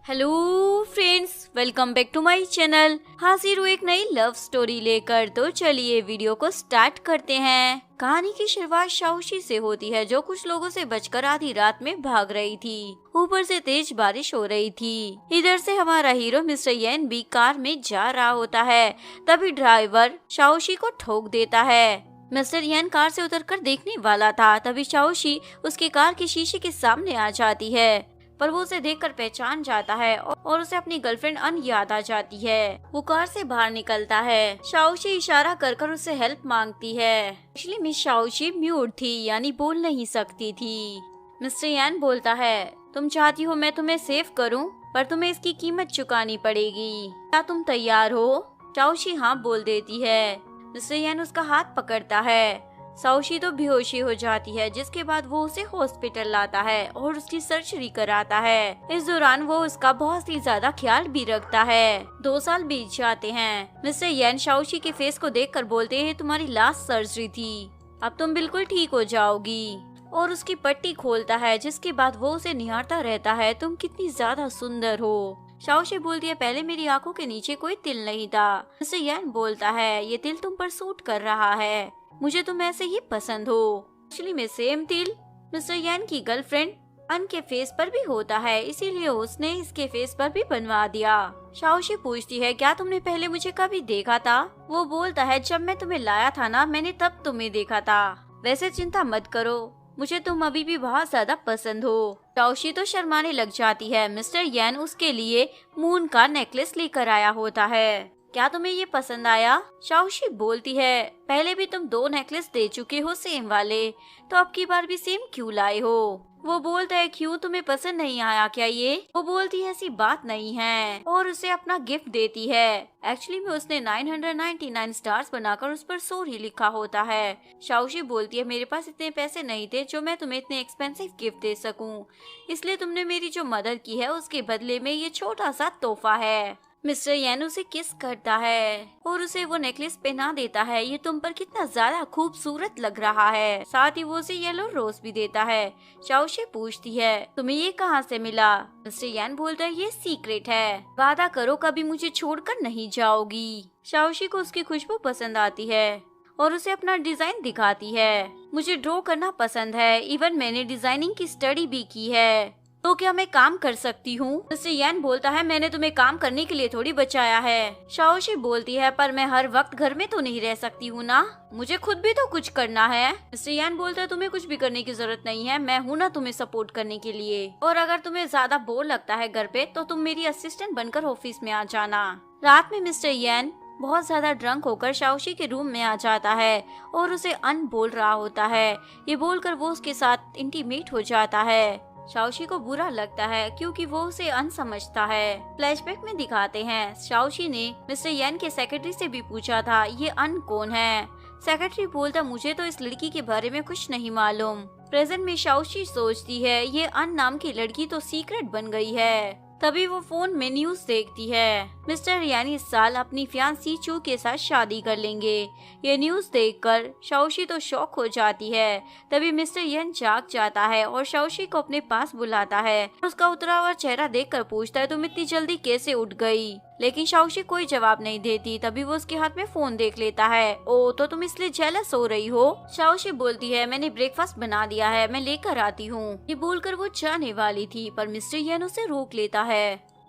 Hello friends, welcome back to my channel. हाजिर हूँ एक नई लव स्टोरी लेकर। तो चलिए वीडियो को स्टार्ट करते हैं। कहानी की शुरुआत शाओशी से होती है, जो कुछ लोगों से बचकर आधी रात में भाग रही थी। ऊपर से तेज बारिश हो रही थी। इधर से हमारा हीरो मिस्टर येन भी कार में जा रहा होता है। तभी ड्राइवर शाओशी को ठोक देता है। मिस्टर येन कार से उतरकर देखने वाला था, तभी शाओशी उसकी कार के शीशे के सामने आ जाती है। पर वो उसे देखकर पहचान जाता है और उसे अपनी गर्लफ्रेंड अन याद आ जाती है। वो कार से बाहर निकलता है। शाओशी इशारा कर कर उससे हेल्प मांगती है। एक्चुअली मिस शाओशी म्यूट थी, यानी बोल नहीं सकती थी। मिस्टर यान बोलता है, तुम चाहती हो मैं तुम्हें सेव करूं, पर तुम्हें इसकी कीमत चुकानी पड़ेगी। क्या तुम तैयार हो? शाओशी हाँ बोल देती है। मिस्टर यान उसका हाथ पकड़ता है। शाओशी तो बेहोशी हो जाती है, जिसके बाद वो उसे हॉस्पिटल लाता है और उसकी सर्जरी कराता है। इस दौरान वो उसका बहुत ही ज्यादा ख्याल भी रखता है। 2 साल बीत जाते हैं। मिस्टर येन शाओशी के फेस को देखकर बोलते हैं, तुम्हारी लास्ट सर्जरी थी, अब तुम बिल्कुल ठीक हो जाओगी। और उसकी पट्टी खोलता है, जिसके बाद वो उसे निहारता रहता है। तुम कितनी ज्यादा सुंदर हो। शाओशी बोलती है, पहले मेरी आंखों के नीचे कोई तिल नहीं था। मिस्टर येन बोलता है, ये तिल तुम पर सूट कर रहा है, मुझे तुम ऐसे ही पसंद हो। एक्चुअली में सेम तिल मिस्टर येन की गर्लफ्रेंड अन के फेस पर भी होता है, इसीलिए उसने इसके फेस पर भी बनवा दिया। शाओशी पूछती है, क्या तुमने पहले मुझे कभी देखा था? वो बोलता है, जब मैं तुम्हें लाया था ना, मैंने तब तुम्हें देखा था। वैसे चिंता मत करो, मुझे तुम अभी भी बहुत ज्यादा पसंद हो। शाओशी तो शर्माने लग जाती है। मिस्टर येन उसके लिए मून का नेकलेस लेकर आया होता है। क्या तुम्हें ये पसंद आया? शाओशी बोलती है, पहले भी तुम 2 नेकलेस दे चुके हो सेम वाले, तो अब की बार भी सेम क्यों लाए हो? वो बोलता है, क्यों तुम्हें पसंद नहीं आया क्या ये? वो बोलती है, ऐसी बात नहीं है, और उसे अपना गिफ्ट देती है। एक्चुअली में उसने 999 स्टार्स बनाकर उस पर सॉरी लिखा होता है। शाओशी बोलती है, मेरे पास इतने पैसे नहीं थे जो मैं तुम्हें इतने एक्सपेंसिव गिफ्ट दे सकूं, इसलिए तुमने मेरी जो मदद की है उसके बदले में ये छोटा सा तोहफा है। मिस्टर येन उसे किस करता है और उसे वो नेकलेस पहना देता है। ये तुम पर कितना ज्यादा खूबसूरत लग रहा है। साथ ही वो उसे येलो रोज भी देता है। शाओशी पूछती है, तुम्हें ये कहाँ से मिला? मिस्टर येन बोलता है, ये सीक्रेट है, वादा करो कभी मुझे छोड़कर नहीं जाओगी। शाओशी को उसकी खुशबू पसंद आती है और उसे अपना डिजाइन दिखाती है। मुझे ड्रॉ करना पसंद है, इवन मैंने डिजाइनिंग की स्टडी भी की है, तो क्या मैं काम कर सकती हूँ? मिस्टर येन बोलता है, मैंने तुम्हें काम करने के लिए थोड़ी बचाया है। शाओशी बोलती है, पर मैं हर वक्त घर में तो नहीं रह सकती हूँ ना, मुझे खुद भी तो कुछ करना है। मिस्टर येन बोलता है, तुम्हें कुछ भी करने की जरूरत नहीं है, मैं हूँ ना तुम्हें सपोर्ट करने के लिए। और अगर तुम्हें ज्यादा बोर लगता है घर पे, तो तुम मेरी असिस्टेंट बनकर ऑफिस में आ जाना। रात में मिस्टर येन बहुत ज्यादा ड्रंक होकर शाओशी के रूम में आ जाता है और उसे अन बोल रहा होता है। ये बोलकर वो उसके साथ इंटीमेट हो जाता है। शाओशी को बुरा लगता है क्योंकि वो उसे अनसमझता है। फ्लैशबैक में दिखाते हैं, शाओशी ने मिस्टर येन के सेक्रेटरी से भी पूछा था, ये अन कौन है? सेक्रेटरी बोलता, मुझे तो इस लड़की के बारे में कुछ नहीं मालूम। प्रेजेंट में शाओशी सोचती है, ये अन नाम की लड़की तो सीक्रेट बन गई है। तभी वो फोन में न्यूज देखती है, मिस्टर यान इस साल अपनी फियांसी चू के साथ शादी कर लेंगे। ये न्यूज देखकर शाओशी तो शॉक हो जाती है। तभी मिस्टर येन जाग जाता है और शाओशी को अपने पास बुलाता है। उसका उतरा हुआ चेहरा देखकर पूछता है, तुम इतनी जल्दी कैसे उठ गई? लेकिन शाओशी कोई जवाब नहीं देती। तभी वो उसके हाथ में फोन देख लेता है। ओ, तो तुम इसलिए जेलस हो रही हो? शाओशी बोलती है, मैंने ब्रेकफास्ट बना दिया है, मैं लेकर आती हूँ। ये बोलकर वो जाने वाली थी, पर मिस्टर येन उसे रोक लेता है।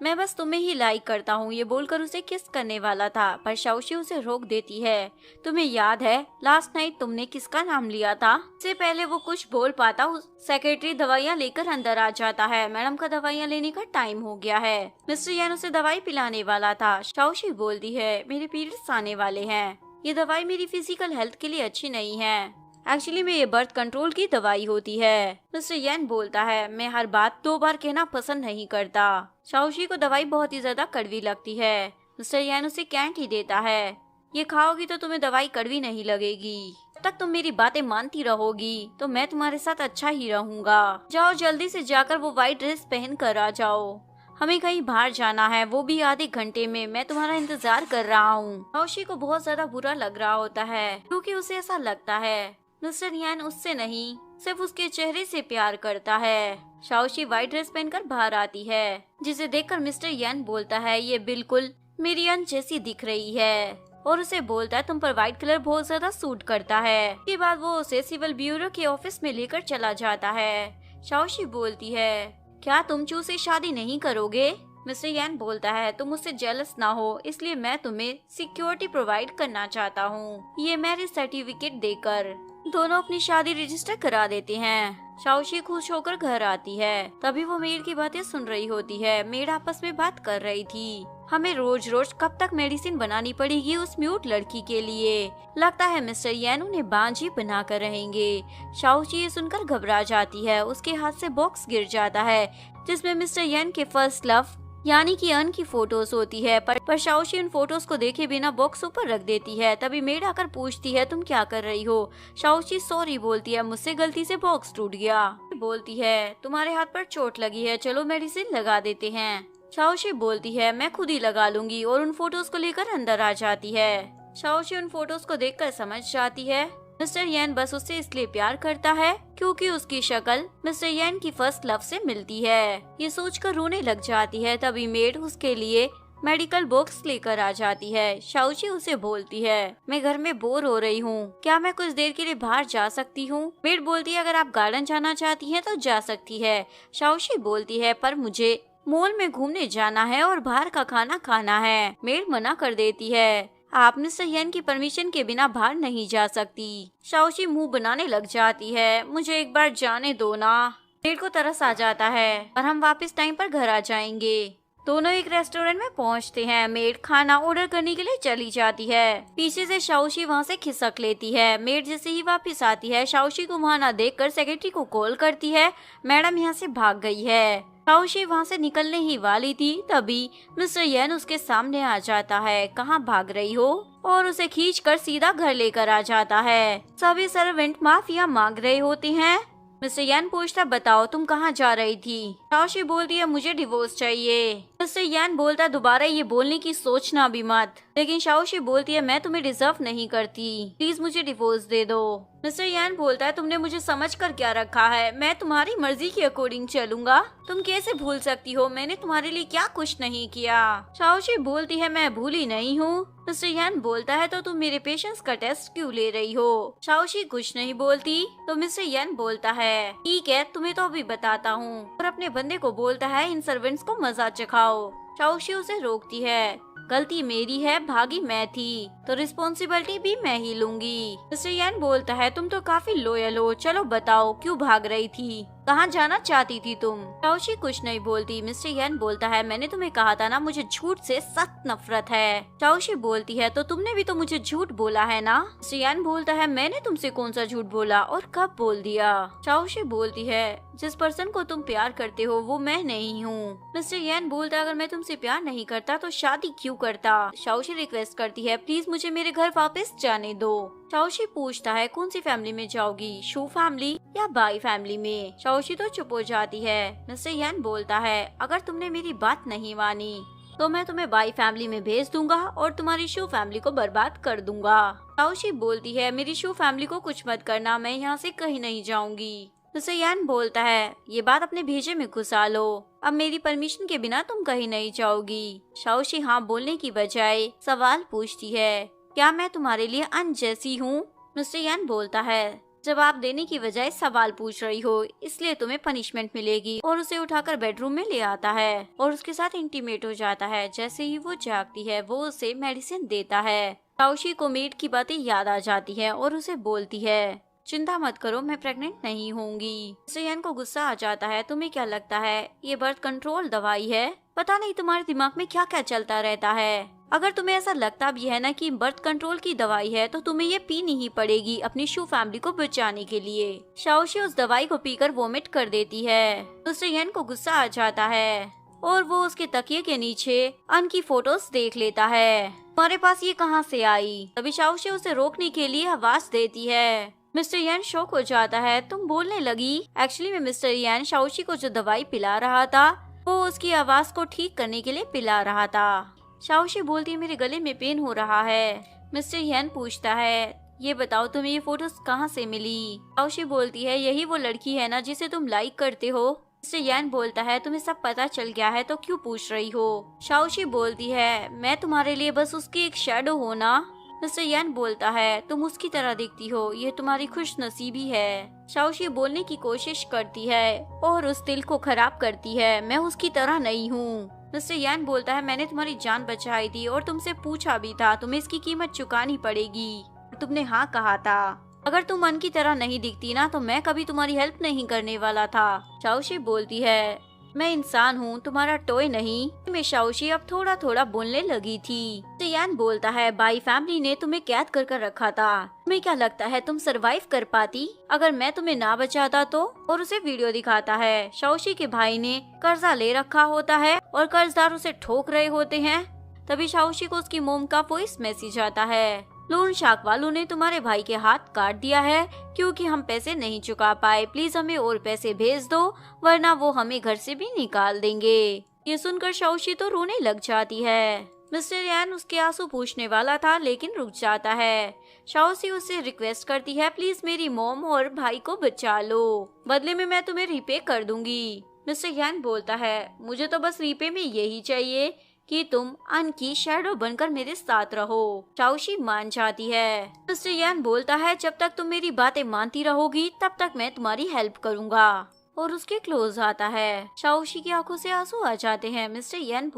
मैं बस तुम्हें ही लाइक करता हूँ, ये बोलकर उसे किस करने वाला था, पर शाओशी उसे रोक देती है। तुम्हें याद है लास्ट नाइट तुमने किसका नाम लिया था? इससे पहले वो कुछ बोल पाता, सेक्रेटरी दवाइयाँ लेकर अंदर आ जाता है। मैडम का दवाइयाँ लेने का टाइम हो गया है। मिस्टर येन उसे दवाई पिलाने वाला था। शाओशी बोलती है, मेरे पीरियड्स आने वाले हैं, ये दवाई मेरी फिजिकल हेल्थ के लिए अच्छी नहीं है। एक्चुअली में ये बर्थ कंट्रोल की दवाई होती है। मिस्टर येन बोलता है, मैं हर बात 2 बार कहना पसंद नहीं करता। शाओशी को दवाई बहुत ही ज्यादा कड़वी लगती है। मिस्टर येन उसे कैंडी देता है, ये खाओगी तो तुम्हें दवाई कड़वी नहीं लगेगी। जब तक तुम मेरी बातें मानती रहोगी तो मैं तुम्हारे साथ अच्छा ही रहूंगा। जाओ जल्दी से जाकर वो व्हाइट ड्रेस पहन कर आ जाओ, हमें कहीं बाहर जाना है, वो भी आधे घंटे में। मैं तुम्हारा इंतजार कर रहा हूँ। शाओशी को बहुत ज्यादा बुरा लग रहा होता है क्योंकि उसे ऐसा लगता है मिस्टर येन उससे नहीं, सिर्फ उसके चेहरे से प्यार करता है। शाओशी व्हाइट ड्रेस पहनकर बाहर आती है, जिसे देखकर मिस्टर यान बोलता है ये बिल्कुल मेरी अन जैसी दिख रही है, और उसे बोलता है तुम पर व्हाइट कलर बहुत ज्यादा सूट करता है। इसके बाद वो उसे सिविल ब्यूरो के ऑफिस में लेकर चला जाता है। शाओशी बोलती है क्या तुम चू से शादी नहीं करोगे? मिस्टर यान बोलता है तुम मुझसे जेलस ना हो, इसलिए मैं तुम्हें सिक्योरिटी प्रोवाइड करना चाहता हूँ, ये मैरिज सर्टिफिकेट देकर। दोनों अपनी शादी रजिस्टर करा देते हैं। शाओशी खुश होकर घर आती है, तभी वो मेड की बातें सुन रही होती है। मेड आपस में बात कर रही थी हमें रोज रोज कब तक मेडिसिन बनानी पड़ेगी उस म्यूट लड़की के लिए। लगता है मिस्टर यान उन्हें बांझी बना कर रहेंगे। शाओशी ये सुनकर घबरा जाती है। उसके हाथ से बॉक्स गिर जाता है जिसमें मिस्टर यान के फर्स्ट लव यानी कि अन की फोटोज होती है, पर शाओशी उन फोटोज को देखे बिना बॉक्स ऊपर रख देती है। तभी मेड आकर पूछती है तुम क्या कर रही हो? शाओशी सॉरी बोलती है मुझसे गलती से बॉक्स टूट गया। बोलती है तुम्हारे हाथ पर चोट लगी है, चलो मेडिसिन लगा देते हैं। शाओशी बोलती है मैं खुद ही लगा लूंगी, और उन फोटोज को लेकर अंदर आ जाती है। शाओशी उन फोटोज को देखकर समझ जाती है मिस्टर यान बस उससे इसलिए प्यार करता है क्योंकि उसकी शक्ल मिस्टर यान की फर्स्ट लव से मिलती है। ये सोचकर रोने लग जाती है। तभी मेड उसके लिए मेडिकल बॉक्स लेकर आ जाती है। शाओशी उसे बोलती है मैं घर में बोर हो रही हूँ, क्या मैं कुछ देर के लिए बाहर जा सकती हूँ? मेड बोलती है अगर आप गार्डन जाना चाहती हैं तो जा सकती है। शाओशी बोलती है पर मुझे मॉल में घूमने जाना है और बाहर का खाना खाना है। मेड मना कर देती है आप मिस्टर यान की परमिशन के बिना बाहर नहीं जा सकती। शाओशी मुंह बनाने लग जाती है मुझे एक बार जाने दो ना। मेड को तरस आ जाता है और हम वापस टाइम पर घर आ जाएंगे। दोनों एक रेस्टोरेंट में पहुंचते हैं। मेड खाना ऑर्डर करने के लिए चली जाती है। पीछे से शाओशी वहां से खिसक लेती है। मेड जैसे ही वापस आती है शाओशी को वहां न देखकर सेक्रेटरी को कॉल करती है मैडम यहाँ से भाग गई है। शाओशी वहाँ से निकलने ही वाली थी तभी मिस्टर यान उसके सामने आ जाता है कहाँ भाग रही हो, और उसे खींचकर सीधा घर लेकर आ जाता है। सभी सर्वेंट माफिया मांग रहे होते हैं। मिस्टर यान पूछता बताओ तुम कहाँ जा रही थी? शाओशी बोलती है मुझे डिवोर्स चाहिए। मिस्टर यान बोलता दोबारा ये बोलने की सोचना भी मत, लेकिन शाओशी बोलती है मैं तुम्हें डिजर्व नहीं करती, प्लीज मुझे डिवोर्स दे दो। मिस्टर यान बोलता है तुमने मुझे समझ कर क्या रखा है, मैं तुम्हारी मर्जी के अकॉर्डिंग चलूंगा। तुम कैसे भूल सकती हो, मैंने तुम्हारे लिए क्या कुछ नहीं किया। शाओशी बोलती है मैं भूली नहीं हूँ। मिस्टर यान बोलता है तो तुम मेरे पेशेंस का टेस्ट क्यों ले रही हो? शाओशी कुछ नहीं बोलती तो मिस्टर यान बोलता है ठीक है तुम्हें तो अभी बताता हूँ, और अपने बंदे को बोलता है इन सर्वेंट्स को मजा चखाओ। शाओशी उसे रोकती है गलती मेरी है, भागी मैं थी तो रिस्पॉन्सिबिलिटी भी मैं ही लूंगी। मिस्टर यान बोलता है तुम तो काफी लॉयल हो, चलो बताओ क्यों भाग रही थी, कहाँ जाना चाहती थी तुम? शाओशी कुछ नहीं बोलती। मिस्टर यान बोलता है मैंने तुम्हें कहा था ना मुझे झूठ से सख्त नफरत है। शाओशी बोलती है तो तुमने भी तो मुझे झूठ बोला है ना? मिस्टर यान बोलता है मैंने तुमसे कौन सा झूठ बोला और कब बोल दिया? शाओशी बोलती है जिस पर्सन को तुम प्यार करते हो वो मैं नहीं हूँ। मिस्टर यान बोलता है अगर मैं तुमसे प्यार नहीं करता तो शादी क्यों करता? शाओशी रिक्वेस्ट करती है प्लीज मुझे मेरे घर वापस जाने दो। शाओशी पूछता है कौन सी फैमिली में जाओगी, शू फैमिली या बाई फैमिली में? शाओशी तो चुप हो जाती है। मिस्टर यान बोलता है अगर तुमने मेरी बात नहीं मानी तो मैं तुम्हें बाई फैमिली में भेज दूंगा और तुम्हारी शू फैमिली को बर्बाद कर दूंगा। शाओशी बोलती है मेरी शू फैमिली को कुछ मत करना, मैं यहाँ से कहीं नहीं जाऊंगी। मिस्टर यान बोलता है ये बात अपने भेजे में घुसा लो, अब मेरी परमिशन के बिना तुम कहीं नहीं जाओगी। शाओशी हाँ बोलने की बजाय सवाल पूछती है क्या मैं तुम्हारे लिए अन जैसी हूँ? मिस्टर यान बोलता है जवाब देने की बजाय सवाल पूछ रही हो इसलिए तुम्हें पनिशमेंट मिलेगी, और उसे उठाकर बेडरूम में ले आता है और उसके साथ इंटीमेट हो जाता है। जैसे ही वो जागती है वो उसे मेडिसिन देता है। शाओशी को मेड की बातें याद आ जाती है और उसे बोलती है चिंता मत करो मैं प्रेग्नेंट नहीं होंगी। मिस्टर यान को गुस्सा आ जाता है तुम्हें क्या लगता है ये बर्थ कंट्रोल दवाई है? पता नहीं तुम्हारे दिमाग में क्या क्या चलता रहता है। अगर तुम्हें ऐसा लगता भी है ना कि बर्थ कंट्रोल की दवाई है तो तुम्हें ये पीनी ही पड़ेगी अपनी शू फैमिली को बचाने के लिए। शाओशी उस दवाई को पीकर वोमिट कर देती है। मिस्टर यान को गुस्सा आ जाता है और वो उसके तकिए के नीचे अन की फोटोज देख लेता है। तुम्हारे पास ये कहाँ से आई? तभी शाओशी उसे रोकने के लिए आवाज देती है। मिस्टर यान शॉक हो जाता है तुम बोलने लगी? एक्चुअली में मिस्टर यान शाओशी को जो दवाई पिला रहा था वो उसकी आवाज को ठीक करने के लिए पिला रहा था। शाओशी बोलती है मेरे गले में पेन हो रहा है। मिस्टर यान पूछता है ये बताओ तुम्हें ये फोटोज कहाँ से मिली? शाओशी बोलती है यही वो लड़की है ना जिसे तुम लाइक करते हो, मिस्टर यान बोलता है तुम्हें सब पता चल गया है तो क्यों पूछ रही हो। शाओशी बोलती है मैं तुम्हारे लिए बस उसकी एक शैडो हो ना। मिस्टर यान बोलता है तुम उसकी तरह दिखती हो, ये तुम्हारी खुश नसीबी है। शाओशी बोलने की कोशिश करती है और उस दिल को खराब करती है, मैं उसकी तरह नहीं हूँ। मिस्टर यान बोलता है मैंने तुम्हारी जान बचाई थी और तुमसे पूछा भी था, तुम्हें इसकी कीमत चुकानी पड़ेगी। तुमने हाँ कहा था। अगर तुम मन की तरह नहीं दिखती ना तो मैं कभी तुम्हारी हेल्प नहीं करने वाला था। शाओशी बोलती है मैं इंसान हूँ, तुम्हारा टॉय नहीं। मैं शाओशी अब थोड़ा थोड़ा बोलने लगी थी। यान बोलता है बाई फैमिली ने तुम्हें कैद कर रखा था, तुम्हें क्या लगता है तुम सरवाइव कर पाती अगर मैं तुम्हें ना बचाता तो। और उसे वीडियो दिखाता है, शाओशी के भाई ने कर्जा ले रखा होता है और कर्जदार उसे ठोक रहे होते हैं। तभी शाओशी को उसकी मोम का वॉइस मैसेज आता है, लोन शार्क वालों ने तुम्हारे भाई के हाथ काट दिया है क्योंकि हम पैसे नहीं चुका पाए, प्लीज हमें और पैसे भेज दो वरना वो हमें घर से भी निकाल देंगे। ये सुनकर शाओशी तो रोने लग जाती है। मिस्टर यान उसके आंसू पूछने वाला था लेकिन रुक जाता है। शाओशी उससे रिक्वेस्ट करती है प्लीज मेरी मॉम और भाई को बचा लो, बदले में मैं तुम्हें रिपे कर दूंगी। मिस्टर यान बोलता है मुझे तो बस रिपे में यही चाहिए कि तुम अन की शैडो बनकर मेरे साथ रहो। शाओशी मान जाती है। मिस्टर यान बोलता है जब तक तुम मेरी बातें मानती रहोगी तब तक मैं तुम्हारी हेल्प करूंगा। और उसके क्लोज आता है। शाओशी की आंखों से आंसू आ जाते हैं। मिस्टर यान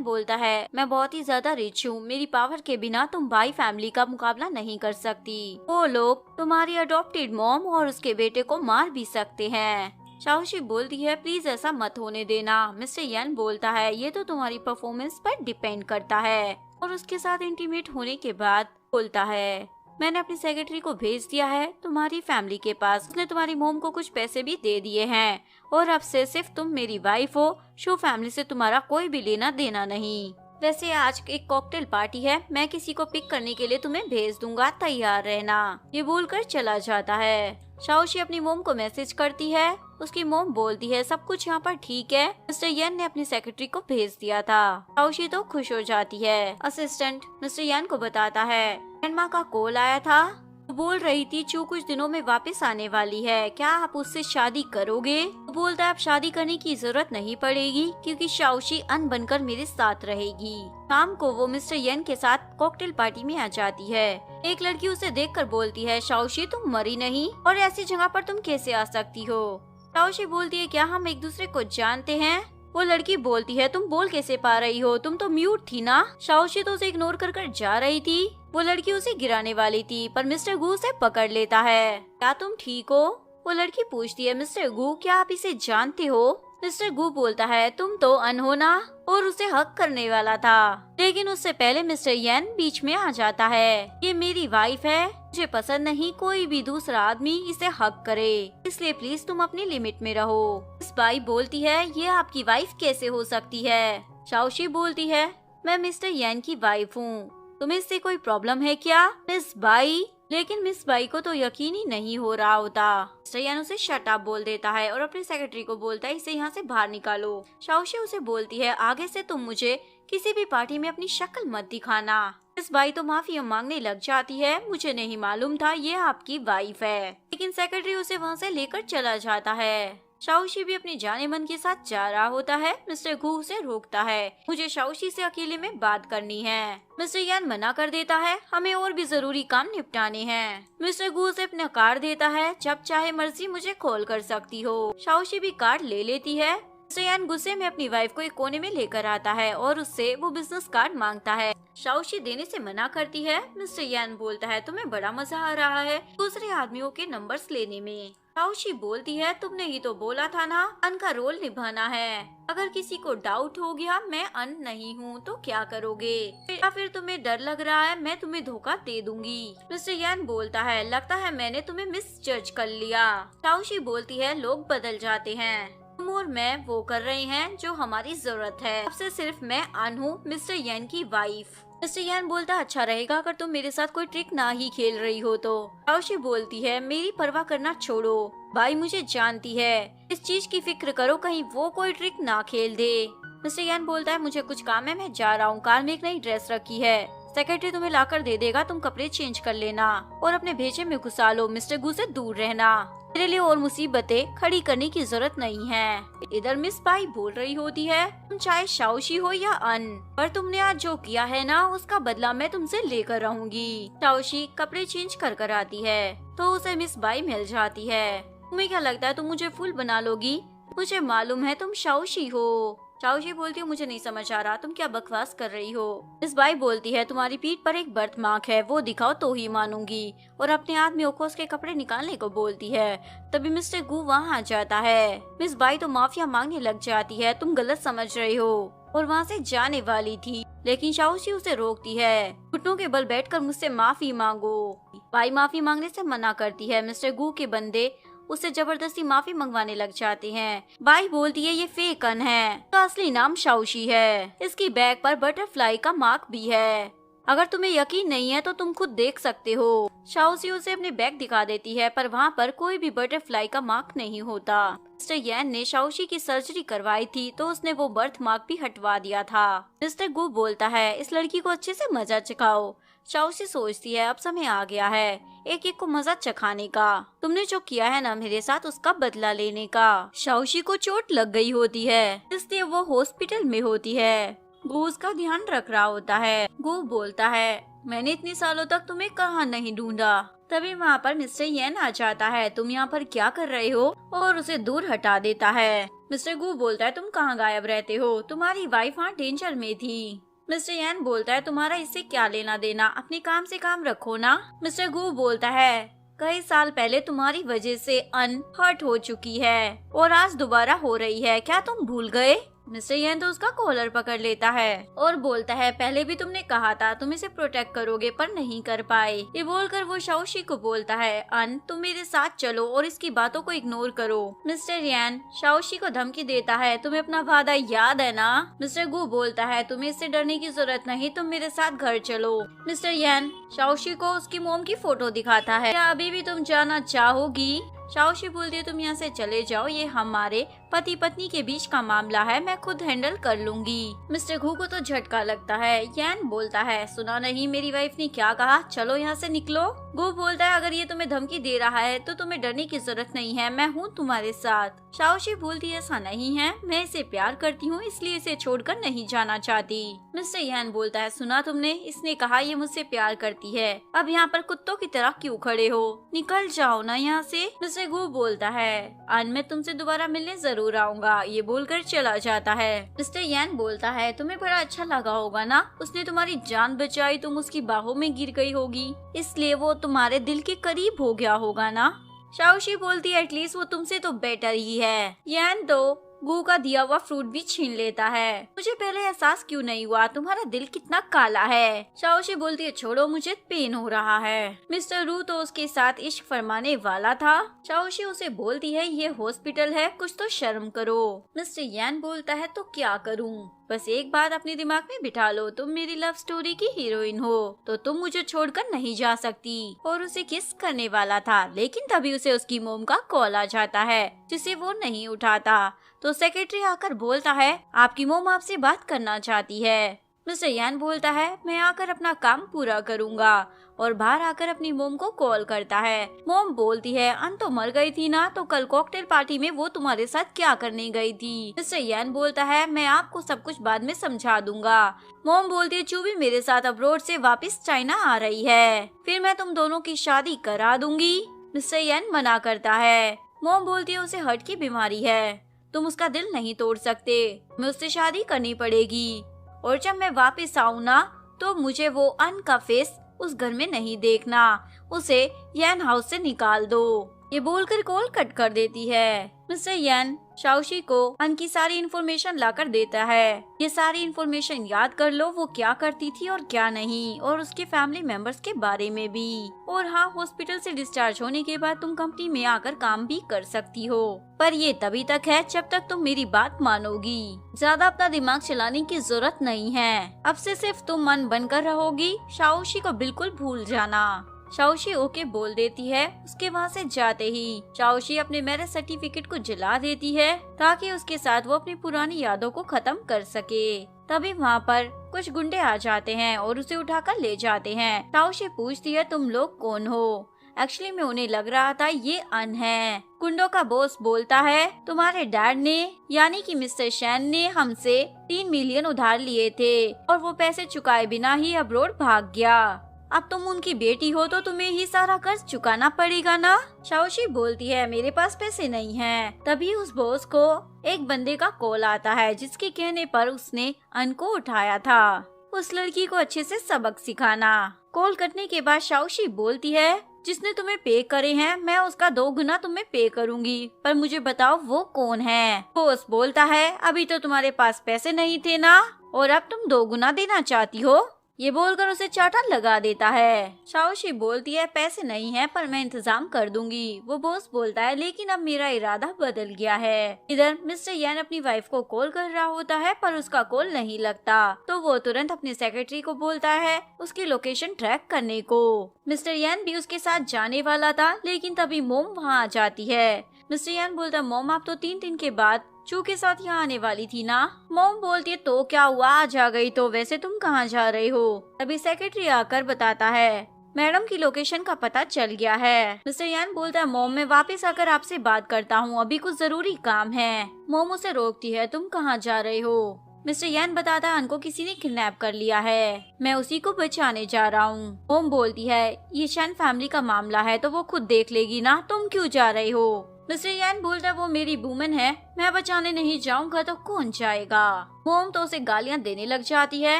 बोलता है मैं बहुत ही ज्यादा रिच हूँ, मेरी पावर के बिना तुम बाई फैमिली का मुकाबला नहीं कर सकती। वो लोग तुम्हारी अडॉप्टेड मॉम और उसके बेटे को मार भी सकते हैं। शाओशी बोलती है प्लीज ऐसा मत होने देना। मिस्टर यान बोलता है ये तो तुम्हारी परफॉर्मेंस पर डिपेंड करता है। और उसके साथ इंटीमेट होने के बाद बोलता है मैंने अपनी सेक्रेटरी को भेज दिया है तुम्हारी फैमिली के पास, उसने तुम्हारी मोम को कुछ पैसे भी दे दिए हैं और अब से सिर्फ तुम मेरी वाइफ हो, शो फैमिली से तुम्हारा कोई भी लेना देना नहीं। वैसे आज एक कॉकटेल पार्टी है, मैं किसी को पिक करने के लिए तुम्हें भेज दूंगा, तैयार रहना। ये बोलकर चला जाता है। शाओशी अपनी मोम को मैसेज करती है। उसकी मोम बोलती है सब कुछ यहाँ पर ठीक है, मिस्टर यान ने अपनी सेक्रेटरी को भेज दिया था। शाओशी तो खुश हो जाती है। असिस्टेंट मिस्टर यान को बताता है ग्रैंडमा का कॉल आया था, वो बोल रही थी चू कुछ दिनों में वापस आने वाली है, क्या आप उससे शादी करोगे। वो बोलता है अब शादी करने की जरूरत नहीं पड़ेगी क्योंकि शाओशी अन बनकर मेरे साथ रहेगी। शाम को वो मिस्टर यान के साथ कॉकटेल पार्टी में आ जाती है। एक लड़की उसे देखकर बोलती है शाओशी तुम मरी नहीं और ऐसी जगह पर तुम कैसे आ सकती हो। शाओशी बोलती है क्या हम एक दूसरे को जानते हैं। वो लड़की बोलती है तुम बोल कैसे पा रही हो, तुम तो म्यूट थी ना। शाओशी तो उसे इग्नोर कर जा रही थी। वो लड़की उसे गिराने वाली थी पर मिस्टर गू उसे पकड़ लेता है। क्या तुम ठीक हो। वो लड़की पूछती है मिस्टर गू क्या आप इसे जानते हो। मिस्टर गू बोलता है तुम तो अनहोना, और उसे हक करने वाला था लेकिन उससे पहले मिस्टर यान बीच में आ जाता है। ये मेरी वाइफ है, मुझे पसंद नहीं कोई भी दूसरा आदमी इसे हक करे, इसलिए प्लीज तुम अपनी लिमिट में रहो। इस बाई बोलती है ये आपकी वाइफ कैसे हो सकती है। शाओशी बोलती है मैं मिस्टर यान की वाइफ हूँ, तुम्हें इससे कोई प्रॉब्लम है क्या मिस बाई। लेकिन मिस बाई को तो यकीन ही नहीं हो रहा होता। मिस्टर यान उसे शट अप बोल देता है और अपनी सेक्रेटरी को बोलता है इसे यहाँ से बाहर निकालो। शाओशी उसे बोलती है आगे से तुम मुझे किसी भी पार्टी में अपनी शक्ल मत दिखाना। मिस बाई तो माफी मांगने लग जाती है, मुझे नहीं मालूम था ये आपकी वाइफ है। लेकिन सेक्रेटरी उसे वहाँ से लेकर चला जाता है। शाओशी भी अपने जाने मन के साथ जा रहा होता है। मिस्टर गू उसे रोकता है, मुझे शाओशी से अकेले में बात करनी है। मिस्टर यान मना कर देता है, हमें और भी जरूरी काम निपटाने हैं। मिस्टर गू उसे अपना कार्ड देता है, जब चाहे मर्जी मुझे कॉल कर सकती हो। शाओशी भी कार्ड ले लेती है। मिस्टर यान गुस्से में अपनी वाइफ को एक कोने में लेकर आता है और उससे वो बिजनेस कार्ड मांगता है। शाओशी देने से मना करती है। मिस्टर यान बोलता है तुम्हें बड़ा मजा आ रहा है दूसरे आदमियों के नंबर्स लेने में। शाओशी बोलती है तुमने ही तो बोला था ना अन का रोल निभाना है, अगर किसी को डाउट हो गया मैं अन नहीं हूँ तो क्या करोगे, या फिर तुम्हें डर लग रहा है मैं तुम्हें धोखा दे दूंगी। मिस्टर यान बोलता है लगता है मैंने तुम्हें मिस जज कर लिया। शाओशी बोलती है लोग बदल जाते हैं, तुम और मैं वो कर रहे हैं जो हमारी जरूरत है, अब से सिर्फ मैं अन हूँ मिस्टर यान की वाइफ। मिस्टर यान बोलता अच्छा रहेगा अगर तुम मेरे साथ कोई ट्रिक ना ही खेल रही हो तो। शाओशी बोलती है मेरी परवाह करना छोड़ो, भाई मुझे जानती है, इस चीज की फिक्र करो कहीं वो कोई ट्रिक ना खेल दे। मिस्टर यान बोलता है मुझे कुछ काम है मैं जा रहा हूँ, कार में एक नई ड्रेस रखी है, सेक्रेटरी तुम्हें लाकर दे देगा, तुम कपड़े चेंज कर लेना और अपने भेजे में घुसा लो, मिस्टर गू से दूर रहना। मेरे लिए और मुसीबतें खड़ी करने की जरूरत नहीं है। इधर मिस बाई बोल रही होती है, तुम चाहे शाओशी हो या अन, पर तुमने आज जो किया है ना, उसका बदला मैं तुमसे लेकर रहूंगी। शाओशी कपड़े चेंज कर कर आती है तो उसे मिस बाई मिल जाती है। तुम्हें क्या लगता है तुम मुझे फूल बना लोगी? मुझे मालूम है तुम शाओशी हो। शाओशी बोलती है, मुझे नहीं समझ आ रहा तुम क्या बकवास कर रही हो। मिस बाई बोलती है, तुम्हारी पीठ पर एक बर्थ मार्क है, वो दिखाओ तो ही मानूंगी, और अपने आदमियों को उसके कपड़े निकालने को बोलती है। तभी मिस्टर गू वहाँ आ जाता है। मिस बाई तो माफिया मांगने लग जाती है, तुम गलत समझ रही हो, और वहाँ से जाने वाली थी, लेकिन शाओशी उसे रोकती है। घुटनों के बल बैठकर मुझसे माफी मांगो। बाई माफी मांगने से मना करती है। मिस्टर गू के बंदे उससे जबरदस्ती माफी मंगवाने लग जाते हैं। बाई बोलती है, ये फेक अन है, तो असली नाम शाओशी है, इसकी बैग पर बटरफ्लाई का मार्क भी है। अगर तुम्हें यकीन नहीं है तो तुम खुद देख सकते हो। शाओशी उसे अपने बैग दिखा देती है, पर वहाँ पर कोई भी बटरफ्लाई का मार्क नहीं होता। मिस्टर यैन ने शाओशी की सर्जरी करवाई थी तो उसने वो बर्थ मार्क भी हटवा दिया था। मिस्टर गू बोलता है, इस लड़की को अच्छे से मजा चखाओ। शाओशी सोचती है, अब समय आ गया है एक एक को मजा चखाने का। तुमने जो किया है ना मेरे साथ, उसका बदला लेने का। शाओशी को चोट लग गई होती है, इसलिए वो हॉस्पिटल में होती है। गू उसका ध्यान रख रहा होता है। गू बोलता है, मैंने इतने सालों तक तुम्हें कहाँ नहीं ढूंढा। तभी वहाँ पर मिस्टर यैन आ जाता है। तुम यहाँ पर क्या कर रहे हो, और उसे दूर हटा देता है। मिस्टर गू बोलता है, तुम कहाँ गायब रहते हो, तुम्हारी वाइफ वहाँ डेंजर में थी। मिस्टर यैन बोलता है, तुम्हारा इससे क्या लेना देना, अपने काम से काम रखो ना। मिस्टर गू बोलता है, कई साल पहले तुम्हारी वजह से अन हर्ट हो चुकी है और आज दोबारा हो रही है, क्या तुम भूल गए? मिस्टर यैन तो उसका कॉलर पकड़ लेता है और बोलता है, पहले भी तुमने कहा था तुम इसे प्रोटेक्ट करोगे पर नहीं कर पाए। ये बोलकर वो शाओशी को बोलता है, अन तुम मेरे साथ चलो और इसकी बातों को इग्नोर करो। मिस्टर यैन शाओशी को धमकी देता है, तुम्हें अपना वादा याद है ना? मिस्टर गू बोलता है, तुम्हें इससे डरने की जरूरत नहीं, तुम मेरे साथ घर चलो। मिस्टर यैन शाओशी को उसकी मोम की फोटो दिखाता है, क्या अभी भी तुम जाना चाहोगी? शाओशी बोलती है, तुम यहाँ से चले जाओ, ये हमारे पति पत्नी के बीच का मामला है, मैं खुद हैंडल कर लूंगी। मिस्टर घू को तो झटका लगता है। यैन बोलता है, सुना नहीं मेरी वाइफ ने क्या कहा, चलो यहाँ से निकलो। घू बोलता है, अगर ये तुम्हें धमकी दे रहा है तो तुम्हें डरने की जरूरत नहीं है, मैं हूँ तुम्हारे साथ। शाओशी बोलती है, ऐसा नहीं है, मैं इसे प्यार करती हूँ इसलिए इसे छोड़कर नहीं जाना चाहती। मिस्टर यैन बोलता है, सुना तुमने, इसने कहा ये मुझसे प्यार करती है, अब यहाँ पर कुत्तों की तरह क्यों खड़े हो, निकल जाओ ना यहाँ से। मिस्टर घू बोलता है, आज मैं तुमसे दोबारा मिलने जरूर आऊंगा, ये बोलकर चला जाता है। मिस्टर यैन बोलता है, तुम्हें बड़ा अच्छा लगा होगा ना, उसने तुम्हारी जान बचाई, तुम उसकी बाहों में गिर गई होगी, इसलिए वो तुम्हारे दिल के करीब हो गया होगा ना। शाओशी बोलती है, एटलीस्ट वो तुमसे तो बेटर ही है। यैन तो गू का दिया हुआ फ्रूट भी छीन लेता है। मुझे पहले एहसास क्यों नहीं हुआ, तुम्हारा दिल कितना काला है। शाओशी बोलती है, छोड़ो मुझे पेन हो रहा है। मिस्टर रू तो उसके साथ इश्क फरमाने वाला था। शाओशी उसे बोलती है, ये हॉस्पिटल है, कुछ तो शर्म करो। मिस्टर यैन बोलता है, तो क्या करूं? बस एक बात अपने दिमाग में बिठा लो, तुम मेरी लव स्टोरी की हीरोइन हो तो तुम मुझे छोड़कर नहीं जा सकती। और उसे किस करने वाला था, लेकिन तभी उसे उसकी मोम का कॉल आ जाता है जिसे वो नहीं उठाता। तो सेक्रेटरी आकर बोलता है, आपकी मोम आपसे बात करना चाहती है। मिस्टर यैन बोलता है, मैं आकर अपना काम पूरा करूंगा, और बाहर आकर अपनी मोम को कॉल करता है। मोम बोलती है, अन तो मर गई थी ना, तो कल कॉकटेल पार्टी में वो तुम्हारे साथ क्या करने गई थी? मिस्टर यैन बोलता है, मैं आपको सब कुछ बाद में समझा दूंगा। मोम बोलती है, चूबी मेरे साथ अब्रोड से वापस चाइना आ रही है, फिर मैं तुम दोनों की शादी करा दूंगी। मिस्टर यैन मना करता है। मोम बोलती है, उसे हार्ट की बीमारी है, तुम उसका दिल नहीं तोड़ सकते, मैं उससे शादी करनी पड़ेगी, और जब मैं वापस आऊँ ना तो मुझे वो अन का फेस उस घर में नहीं देखना, उसे यैन हाउस से निकाल दो। ये बोलकर कॉल कट कर देती है। मिस्टर यैन शाओशी को अन की सारी इन्फॉर्मेशन लाकर देता है, ये सारी इन्फॉर्मेशन याद कर लो, वो क्या करती थी और क्या नहीं, और उसके फैमिली मेंबर्स के बारे में भी। और हाँ, हॉस्पिटल से डिस्चार्ज होने के बाद तुम कंपनी में आकर काम भी कर सकती हो, पर ये तभी तक है जब तक तुम मेरी बात मानोगी। ज्यादा अपना दिमाग चलाने की जरूरत नहीं है, अब से सिर्फ तुम मन बनकर रहोगी, शाओशी को बिल्कुल भूल जाना। शाओशी ओके बोल देती है। उसके वहाँ से जाते ही शाओशी अपने मैरिज सर्टिफिकेट को जला देती है ताकि उसके साथ वो अपनी पुरानी यादों को खत्म कर सके। तभी वहाँ पर कुछ गुंडे आ जाते हैं और उसे उठाकर ले जाते हैं। शाओशी पूछती है, तुम लोग कौन हो? एक्चुअली में उन्हें लग रहा था ये अन है। गुंडों का बॉस बोलता है तुम्हारे डैड ने यानी कि मिस्टर शैन ने हमसे 3 मिलियन उधार लिए थे और वो पैसे चुकाए बिना ही अब्रॉड भाग गया। अब तुम उनकी बेटी हो तो तुम्हें ही सारा कर्ज चुकाना पड़ेगा ना। शाओशी बोलती है मेरे पास पैसे नहीं हैं। तभी उस बॉस को एक बंदे का कॉल आता है जिसके कहने पर उसने अन को उठाया था उस लड़की को अच्छे से सबक सिखाना। कॉल कटने के बाद शाओशी बोलती है जिसने तुम्हें पे करे हैं मैं उसका 2 गुना तुम्हें पे करूंगी, पर मुझे बताओ वो कौन है। बॉस बोलता है अभी तो तुम्हारे पास पैसे नहीं थे ना और अब तुम 2 गुना देना चाहती हो। ये बोलकर उसे चाटा लगा देता है। शाओशी बोलती है पैसे नहीं है पर मैं इंतजाम कर दूंगी। वो बॉस बोलता है लेकिन अब मेरा इरादा बदल गया है। इधर मिस्टर यान अपनी वाइफ को कॉल कर रहा होता है पर उसका कॉल नहीं लगता, तो वो तुरंत अपने सेक्रेटरी को बोलता है उसकी लोकेशन ट्रैक करने को। मिस्टर यान भी उसके साथ जाने वाला था लेकिन तभी मोम वहाँ आ जाती है। मिस्टर यान बोलता मोम आप तो 3 दिन के बाद चू के साथ यहाँ आने वाली थी ना। मोम बोलती है तो क्या हुआ आज आ गई तो, वैसे तुम कहाँ जा रहे हो। तभी सेक्रेटरी आकर बताता है मैडम की लोकेशन का पता चल गया है। मिस्टर यान बोलता है मोम मैं वापस आकर आपसे बात करता हूँ, अभी कुछ जरूरी काम है। मोम उसे रोकती है तुम कहाँ जा रहे हो। मिस्टर यान बताता है उनको किसी ने किडनैप कर लिया है, मैं उसी को बचाने जा रहा हूँ। मोम बोलती है ये शैन फैमिली का मामला है तो वो खुद देख लेगी ना, तुम क्यों जा रहे हो। मिस्टर यान बोलता है वो मेरी वूमन है, मैं बचाने नहीं जाऊंगा तो कौन जाएगा। मोम तो उसे गालियां देने लग जाती है।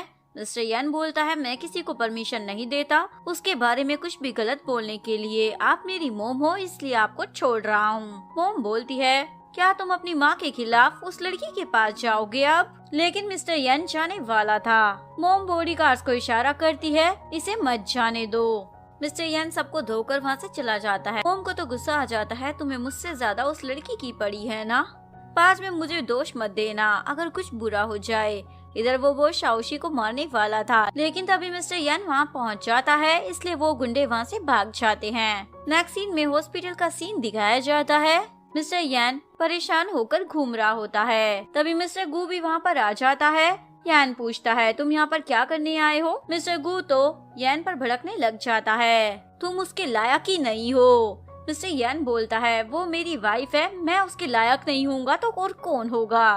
मिस्टर यान बोलता है मैं किसी को परमिशन नहीं देता उसके बारे में कुछ भी गलत बोलने के लिए, आप मेरी मोम हो इसलिए आपको छोड़ रहा हूँ। मोम बोलती है क्या तुम अपनी माँ के खिलाफ उस लड़की के पास जाओगे अब, लेकिन मिस्टर यान जाने वाला था। मोम बॉडीगार्ड्स को इशारा करती है इसे मत जाने दो। मिस्टर यान सबको धोकर वहाँ से चला जाता है। मोम को तो गुस्सा आ जाता है तुम्हें मुझसे ज्यादा उस लड़की की पड़ी है ना, बाद में मुझे दोष मत देना अगर कुछ बुरा हो जाए। इधर वो शाओशी को मारने वाला था लेकिन तभी मिस्टर यान वहाँ पहुँच जाता है, इसलिए वो गुंडे वहाँ से भाग जाते हैं। नेक्स्ट सीन में हॉस्पिटल का सीन दिखाया जाता है। मिस्टर यान परेशान होकर घूम रहा होता है। तभी मिस्टर गू भी वहाँ पर आ जाता है। यान पूछता है तुम यहाँ पर क्या करने आए हो। मिस्टर गू तो यान पर भड़कने लग जाता है तुम उसके लायक ही नहीं हो। मिस्टर यान बोलता है वो मेरी वाइफ है, मैं उसके लायक नहीं होऊंगा तो और कौन होगा।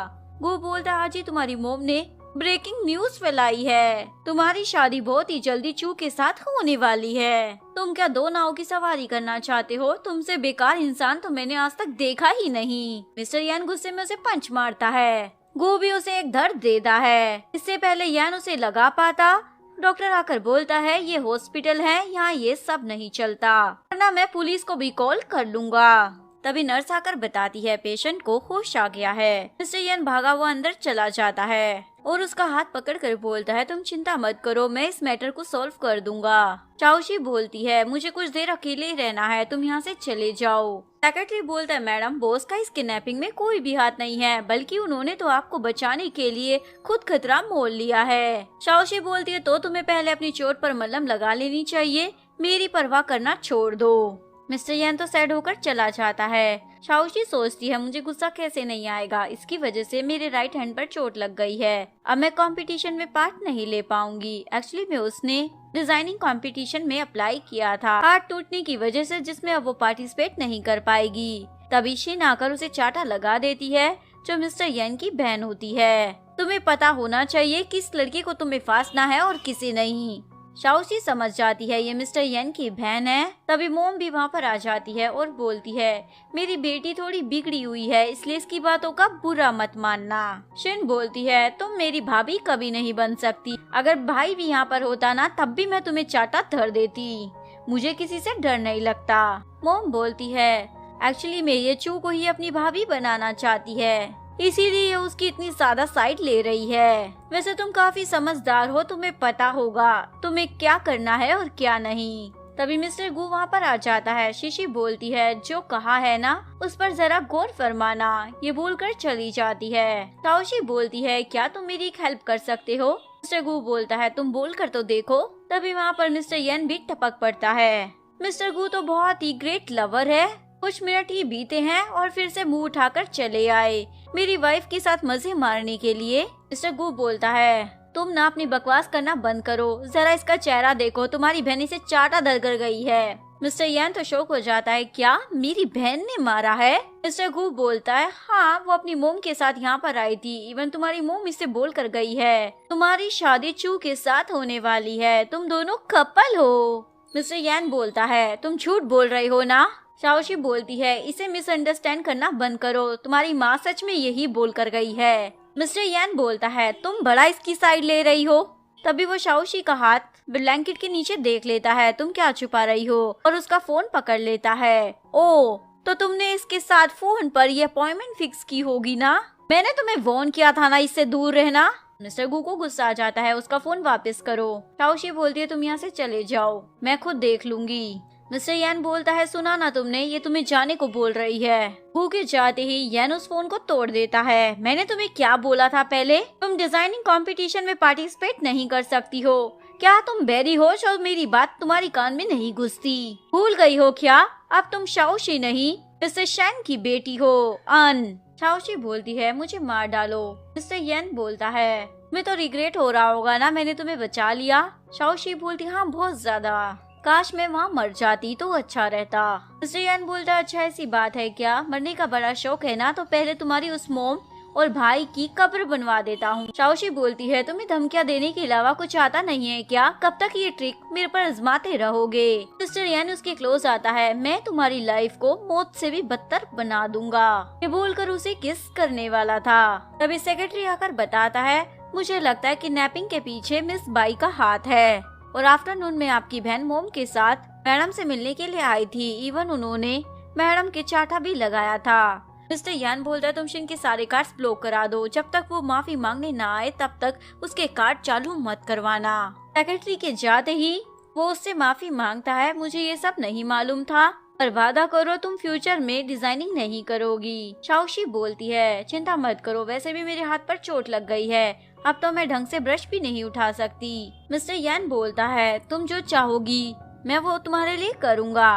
गू बोलता है आज ही तुम्हारी मोम ने ब्रेकिंग न्यूज फैलाई है, तुम्हारी शादी बहुत ही जल्दी चू के साथ होने वाली है। तुम क्या 2 नाव की सवारी करना चाहते हो, तुमसे बेकार इंसान तो मैंने आज तक देखा ही नहीं। मिस्टर यान गुस्से में उसे पंच मारता है। गू भी उसे एक धड़ देता है। इससे पहले यान उसे लगा पाता डॉक्टर आकर बोलता है ये हॉस्पिटल है, यहाँ ये सब नहीं चलता वरना मैं पुलिस को भी कॉल कर लूंगा। तभी नर्स आकर बताती है पेशेंट को होश आ गया है। मिस्टर यान भागा हुआ अंदर चला जाता है और उसका हाथ पकड़कर बोलता है तुम चिंता मत करो मैं इस मैटर को सॉल्व कर दूंगा। शाओशी बोलती है मुझे कुछ देर अकेले रहना है, तुम यहाँ से चले जाओ। सेक्रेटरी बोलता है मैडम बॉस का इस किडनैपिंग में कोई भी हाथ नहीं है, बल्कि उन्होंने तो आपको बचाने के लिए खुद खतरा मोल लिया है। शाओशी बोलती है तो तुम्हें पहले अपनी चोट पर मलहम लगा लेनी चाहिए, मेरी परवाह करना छोड़ दो। मिस्टर यान तो सैड होकर चला जाता है। शाओशी सोचती है मुझे गुस्सा कैसे नहीं आएगा, इसकी वजह से मेरे राइट हैंड पर चोट लग गई है, अब मैं कंपटीशन में पार्ट नहीं ले पाऊंगी। एक्चुअली में उसने डिजाइनिंग कंपटीशन में अप्लाई किया था हाथ टूटने की वजह से, जिसमें अब वो पार्टिसिपेट नहीं कर पाएगी। तभी शिन आकर उसे चाटा लगा देती है जो मिस्टर यान की बहन होती है। तुम्हें पता होना चाहिए किस लड़के को तुम्हें फांसना है और किसे नहीं। शाओशी समझ जाती है ये मिस्टर यान की बहन है। तभी मोम भी वहाँ पर आ जाती है और बोलती है मेरी बेटी थोड़ी बिगड़ी हुई है, इसलिए इसकी बातों का बुरा मत मानना। शिन बोलती है तुम मेरी भाभी कभी नहीं बन सकती, अगर भाई भी यहाँ पर होता ना तब भी मैं तुम्हें चाटा धर देती, मुझे किसी से डर नहीं लगता। मोम बोलती है एक्चुअली मैं ये चू को ही अपनी भाभी बनाना चाहती है, इसीलिए उसकी इतनी ज्यादा साइड ले रही है। वैसे तुम काफी समझदार हो, तुम्हें पता होगा तुम्हें क्या करना है और क्या नहीं। तभी मिस्टर गू वहाँ पर आ जाता है। शीशी बोलती है जो कहा है ना उस पर जरा गौर फरमाना, ये बोलकर चली जाती है। शाओशी बोलती है क्या तुम मेरी एक हेल्प कर सकते हो। मिस्टर गू बोलता है तुम बोल कर तो देखो। तभी वहाँ पर मिस्टर यान भी टपक पड़ता है। मिस्टर गू तो बहुत ही ग्रेट लवर है। कुछ मिनट ही बीते हैं और फिर से मुंह उठाकर चले आए मेरी वाइफ के साथ मजे मारने के लिए। मिस्टर गू बोलता है तुम ना अपनी बकवास करना बंद करो, जरा इसका चेहरा देखो, तुम्हारी बहन से चाटा दर कर गई है। मिस्टर यान तो शौक हो जाता है, क्या मेरी बहन ने मारा है? मिस्टर गू बोलता है, हाँ वो अपनी मोम के साथ यहाँ पर आई थी। इवन तुम्हारी मोम इससे बोल कर गई है तुम्हारी शादी चू के साथ होने वाली है, तुम दोनों कपल हो। मिस्टर यान बोलता है, तुम झूठ बोल रही हो ना? शाओशी बोलती है, इसे मिसअंडरस्टैंड करना बंद करो, तुम्हारी माँ सच में यही बोल कर गई है। मिस्टर यान बोलता है, तुम बड़ा इसकी साइड ले रही हो। तभी वो शाओशी का हाथ ब्लैंकेट के नीचे देख लेता है, तुम क्या छुपा रही हो, और उसका फोन पकड़ लेता है। ओ, तो तुमने इसके साथ फोन पर ये अपॉइंटमेंट फिक्स की होगी ना? मैंने तुम्हें वार्न किया था ना इससे दूर रहना। मिस्टर गू को गुस्सा आ जाता है, उसका फोन वापस करो। शाओशी बोलती है, तुम यहाँ से चले जाओ, मैं खुद देख लूंगी। मिस्टर यान बोलता है, सुना ना तुमने, ये तुम्हें जाने को बोल रही है। गू के जाते ही यान उस फोन को तोड़ देता है। मैंने तुम्हें क्या बोला था पहले? तुम डिजाइनिंग कंपटीशन में पार्टिसिपेट नहीं कर सकती हो। क्या तुम बेरी हो और मेरी बात तुम्हारी कान में नहीं घुसती? भूल गई हो क्या? अब तुम शाओशी नहीं मिस्टर शैन की बेटी हो। अन शाओशी बोलती है, मुझे मार डालो। मिस्टर यान बोलता है, मैं तो रिग्रेट हो रहा होगा ना, मैंने तुम्हें बचा लिया। शाओशी बोलती, हाँ बहुत ज्यादा, काश मैं वहाँ मर जाती तो अच्छा रहता। मिस्टर यान बोलता, अच्छा ऐसी बात है क्या? मरने का बड़ा शौक है ना, तो पहले तुम्हारी उस मोम और भाई की कब्र बनवा देता हूँ। शाओशी बोलती है, तुम्हें धमकियाँ देने के अलावा कुछ आता नहीं है क्या? कब तक ये ट्रिक मेरे पर आजमाते रहोगे? मिस्टर यान उसके क्लोज आता है, मैं तुम्हारी लाइफ को मौत से भी बदतर बना दूंगा। ये बोलकर उसे किस करने वाला था। तभी सेक्रेटरी आकर बताता है, मुझे लगता है किडनैपिंग के पीछे मिस बाई का हाथ है, और आफ्टरनून में आपकी बहन मोम के साथ मैडम से मिलने के लिए आई थी। इवन उन्होंने मैडम के चाटा भी लगाया था। मिस्टर यान बोलता है, तुम शिन के सारे कार्ड्स ब्लॉक करा दो, जब तक वो माफी मांगने ना आए तब तक उसके कार्ड चालू मत करवाना। सेक्रेटरी के जाते ही वो उससे माफी मांगता है, मुझे ये सब नहीं मालूम था, पर वादा करो तुम फ्यूचर में डिजाइनिंग नहीं करोगी। शाओशी बोलती है, चिंता मत करो, वैसे भी मेरे हाथ पर चोट लग गई है, अब तो मैं ढंग से ब्रश भी नहीं उठा सकती। मिस्टर यान बोलता है, तुम जो चाहोगी मैं वो तुम्हारे लिए करूँगा,